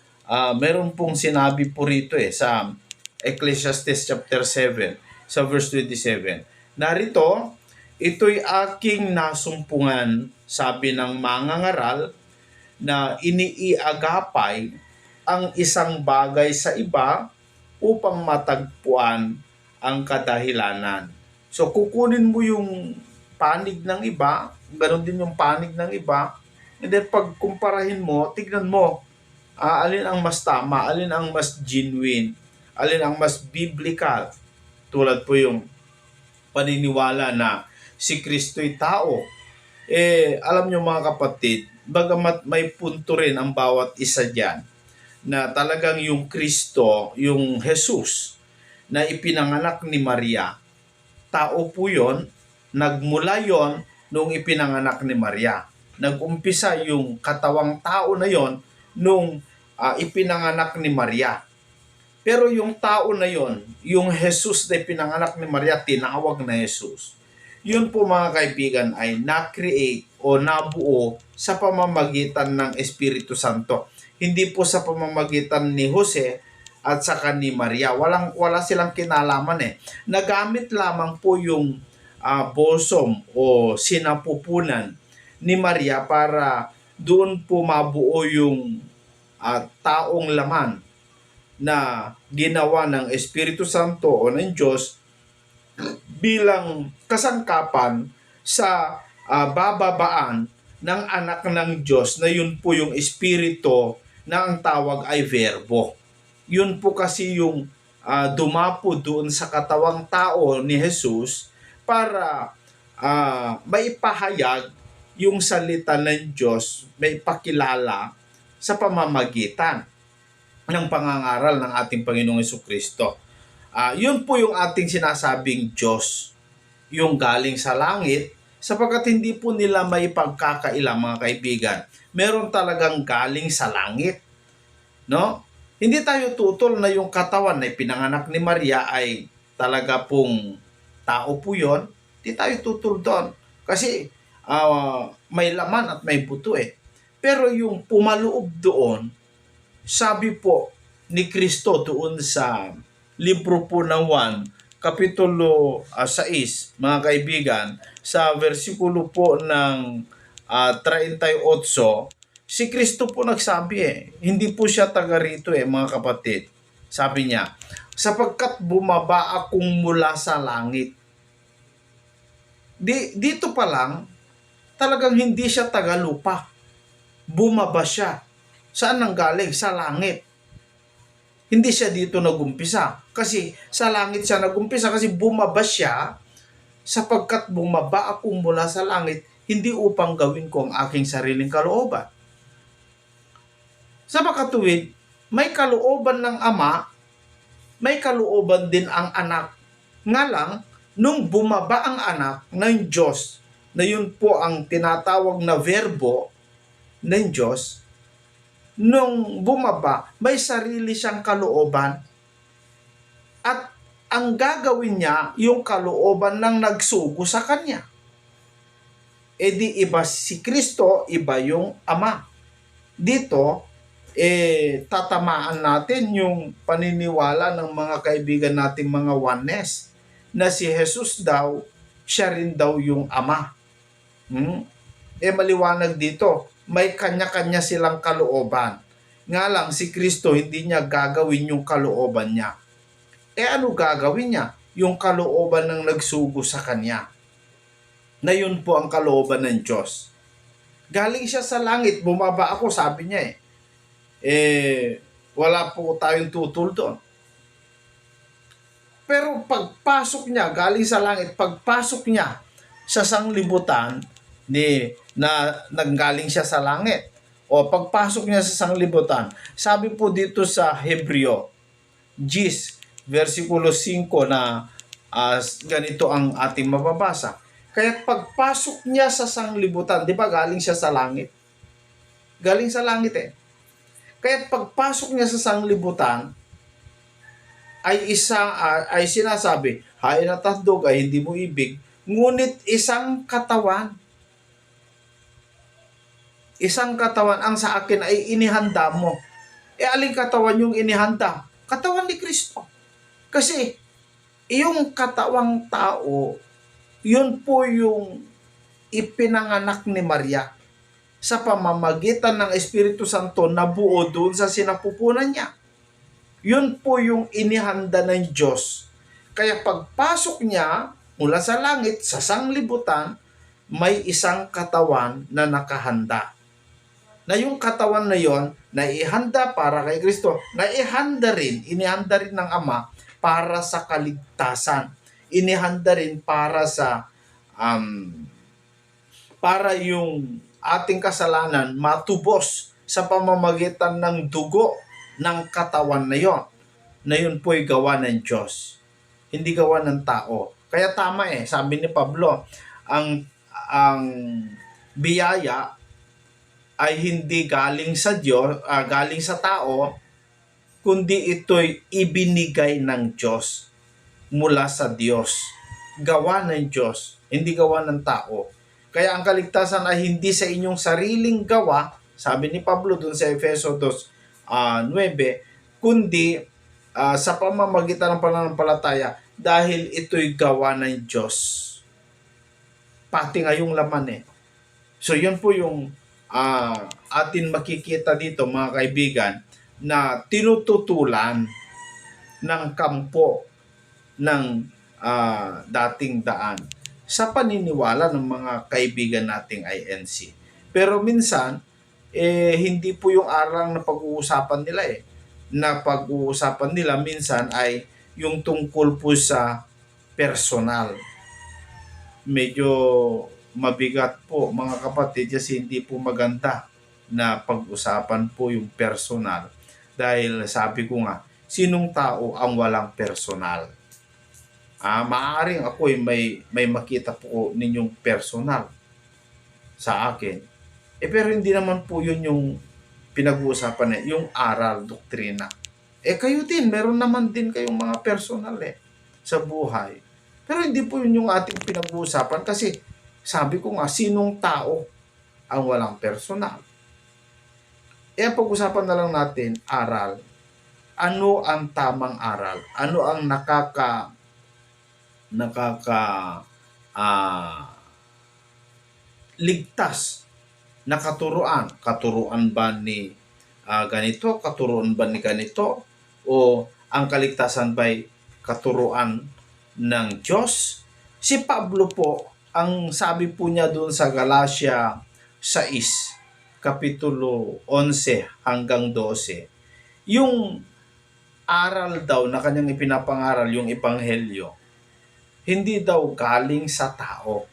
meron pong sinabi po rito sa Ecclesiastes chapter 7 sa verse 27. Narito, ito'y aking nasumpungan, sabi ng mangangaral, na iniiagapay ang isang bagay sa iba upang matagpuan ang kadahilanan. So kukunin mo yung panig ng iba, ganoon din yung panig ng iba, and then pag kumparahin mo, tignan mo, alin ang mas tama, alin ang mas genuine, alin ang mas biblical. Tulad po yung paniniwala na si Kristo'y tao. Alam nyo mga kapatid, bagamat may punto rin ang bawat isa dyan, na talagang yung Kristo, yung Jesus, na ipinanganak ni Maria, tao po yun, nagmula yon nung ipinanganak ni Maria. Nag-umpisa yung katawang tao na yon nung ipinanganak ni Maria. Pero yung tao na yon, yung Jesus na ipinanganak ni Maria, tinawag na Jesus. Yun po mga kaibigan ay na-create o nabuo sa pamamagitan ng Espiritu Santo. Hindi po sa pamamagitan ni Jose at saka ni Maria. Wala silang kinalaman Nagamit lamang po yung bosom o sinapupunan ni Maria para doon po mabuo yung taong laman na ginawa ng Espiritu Santo o ng Diyos bilang kasangkapan sa bababaan ng anak ng Diyos na yun po yung Espiritu na ang tawag ay Verbo. Yun po kasi yung dumapo doon sa katawang tao ni Jesus para maipahayag yung salita ng Diyos, maipakilala sa pamamagitan ng pangangaral ng ating Panginoong Jesucristo. Yun po yung ating sinasabing Diyos, yung galing sa langit, sapagkat hindi po nila may pagkakaila, mga kaibigan. Meron talagang galing sa langit. No? Hindi tayo tutol na yung katawan na pinanganak ni Maria ay talaga pong tao po yun. Hindi tayo tutol doon. Kasi may laman at may buto eh. Pero yung pumaloob doon, sabi po ni Kristo doon sa libro po ng 1, Kapitulo 6, mga kaibigan, sa versikulo po ng 38, si Kristo po nagsabi hindi po siya taga rito mga kapatid. Sabi niya, sapagkat bumaba akong mula sa langit. Dito pa lang, talagang hindi siya taga lupa. Bumaba siya. Saan nanggaling? Sa langit. Hindi siya dito nagumpisa. Kasi sa langit siya nagumpisa kasi bumaba siya sapagkat bumaba ako mula sa langit hindi upang gawin ko ang aking sariling kalooban. Sa makatuwid, may kalooban ng Ama, may kalooban din ang anak. Nga lang, nung bumaba ang anak ng Diyos, na yun po ang tinatawag na verbo ng Diyos, nung bumaba, may sarili siyang kalooban at ang gagawin niya, yung kalooban ng nagsugo sa kanya. E di iba si Kristo, iba yung Ama. Dito, tatamaan natin yung paniniwala ng mga kaibigan nating mga oneness na si Jesus daw, siya rin daw yung Ama. Maliwanag dito, may kanya-kanya silang kalooban. Nga lang, si Kristo hindi niya gagawin yung kalooban niya. Ano gagawin niya? Yung kalooban ng nagsugo sa kanya. Na yun po ang kalooban ng Diyos. Galing siya sa langit, bumaba ako, sabi niya wala po tayong tutol doon. Pero pagpasok niya, galing sa langit, pagpasok niya sa sanglibutan, na nanggaling siya sa langit o pagpasok niya sa sanglibutan, sabi po dito sa Hebreo 10 versikulo 5 na ganito ang ating mababasa. Kaya pagpasok niya sa sanglibutan, di ba galing siya sa langit? Galing sa langit Kaya pagpasok niya sa sanglibutan ay ay sinasabi, hain at handog ay hindi mo ibig, ngunit isang katawan. Isang katawan ang sa akin ay inihanda mo. Aling katawan yung inihanda? Katawan ni Kristo. Kasi yung katawang tao, yun po yung ipinanganak ni Maria sa pamamagitan ng Espiritu Santo na buo doon sa sinapupunan niya. Yun po yung inihanda ng Diyos. Kaya pagpasok niya mula sa langit, sa sanglibutan, may isang katawan na nakahanda. Na yung katawan na yon na ihanda para kay Kristo, na inihanda rin ng Ama para sa kaligtasan. Inihanda rin para sa para yung ating kasalanan matubos sa pamamagitan ng dugo ng katawan na yon. Na yun po'y gawa ng Diyos. Hindi gawa ng tao. Kaya tama sabi ni Pablo, ang biyaya ay hindi galing sa Diyos, galing sa tao, kundi ito'y ibinigay ng Diyos mula sa Diyos. Gawa ng Diyos, hindi gawa ng tao. Kaya ang kaligtasan ay hindi sa inyong sariling gawa, sabi ni Pablo dun sa Efeso 2:9, kundi sa pamamagitan ng pananampalataya dahil ito'y gawa ng Diyos. Pati nga yung laman So yun po yung atin makikita dito mga kaibigan na tinututulan ng kampo ng dating daan sa paniniwala ng mga kaibigan nating INC. Pero minsan, hindi po yung aral na pag-uusapan nila Na pag-uusapan nila minsan ay yung tungkol po sa personal. Medyo mabigat po mga kapatid kasi hindi po maganda na pag-usapan po yung personal. Dahil sabi ko nga, sinong tao ang walang personal? Maaaring ako may makita po ninyong personal sa akin. Pero hindi naman po yun yung pinag-uusapan yung aral, doktrina. Kayo din, meron naman din kayong mga personal sa buhay. Pero hindi po yun yung ating pinag-uusapan kasi sabi ko nga, sinong tao ang walang personal? Pag-usapan na lang natin, aral. Ano ang tamang aral? Ano ang ligtas na katuruan? Katuruan ba ni ganito? Katuruan ba ni ganito? O ang kaligtasan ba'y katuruan ng Diyos? Si Pablo po, ang sabi po niya doon sa Galatia 6, Kapitulo 11 hanggang 12, yung aral daw na kanyang ipinapangaral, yung ebanghelyo, hindi daw galing sa tao.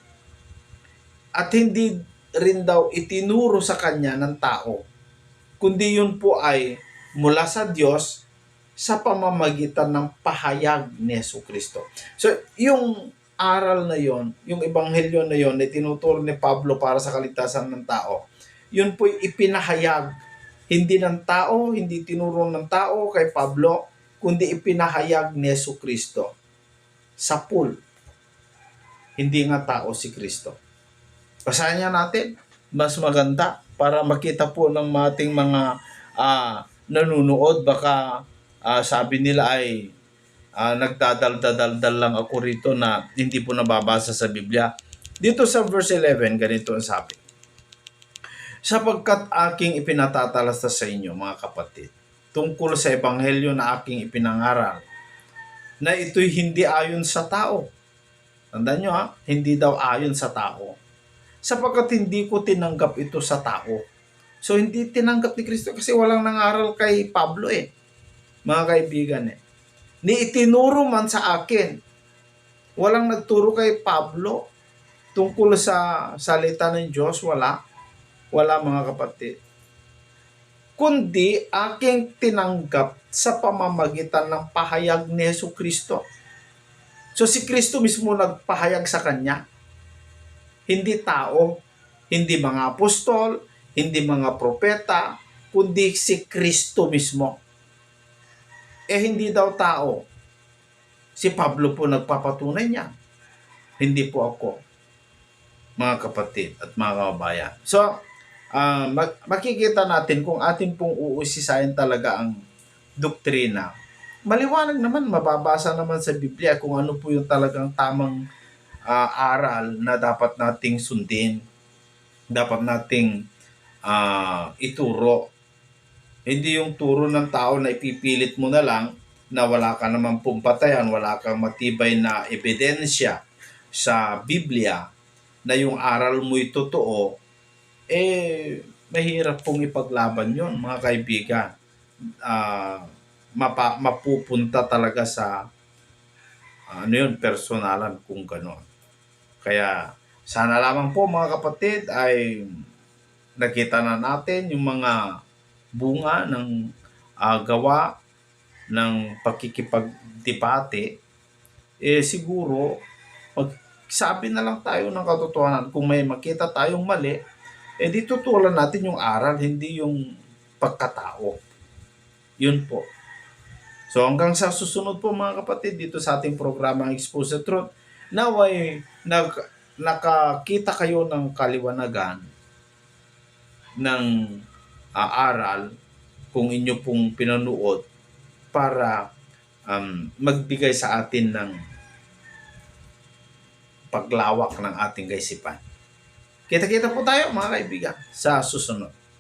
At hindi rin daw itinuro sa kanya ng tao, kundi yun po ay mula sa Diyos sa pamamagitan ng pahayag ni Jesucristo. So, yung aral na yon, yung ebanghelyo na yon na tinuturo ni Pablo para sa kaligtasan ng tao, yun po ipinahayag hindi ng tao, hindi tinuro ng tao kay Pablo, kundi ipinahayag ni Jesucristo sa pool. Hindi nga tao si Kristo. Basahin niya natin, mas maganda para makita po ng ating mga nanunood. Baka sabi nila ay nagdadal-dal lang ako rito na hindi po nababasa sa Biblia. Dito sa verse 11, ganito ang sabi. Sapagkat aking ipinatatalastas sa inyo, mga kapatid, tungkol sa ebanghelyo na aking ipinangaral, na ito'y hindi ayon sa tao. Tandaan nyo hindi daw ayon sa tao. Sapagkat hindi ko tinanggap ito sa tao. So hindi tinanggap ni Kristo kasi walang nangaral kay Pablo mga kaibigan Ni itinuro man sa akin. Walang nagturo kay Pablo tungkol sa salita ng Diyos, wala mga kapatid. Kundi aking tinanggap sa pamamagitan ng pahayag ni Jesucristo. So si Kristo mismo nagpahayag sa kanya. Hindi tao, hindi mga apostol, hindi mga propeta, kundi si Kristo mismo. Hindi daw tao. Si Pablo po nagpapatunay niya. Hindi po ako, mga kapatid at mga kababayan. So, makikita natin kung atin pong uusisayin talaga ang doktrina. Maliwanag naman, mababasa naman sa Biblia kung ano po yung talagang tamang aral na dapat nating sundin. Dapat nating ituro. Hindi yung turo ng tao na ipipilit mo na lang na wala ka naman pumpatayan, wala kang matibay na ebidensya sa Biblia na yung aral mo'y totoo, mahirap pong ipaglaban yon mga kaibigan. Mapupunta talaga sa personalan kung gano'n. Kaya sana lamang po mga kapatid ay nakita na natin yung mga bunga ng gawa ng pakikipagdebate. Siguro magsabi na lang tayo ng katotohanan. Kung may makita tayong mali, di tutulan natin yung aral, hindi yung pagkatao. Yun po. So hanggang sa susunod po mga kapatid dito sa ating programang Expose the Truth, naway nakakita kayo ng kaliwanagan ng aral kung inyo pong pinanood para magbigay sa atin ng paglawak ng ating kaisipan. Kita-kita po tayo mga kaibigan sa susunod.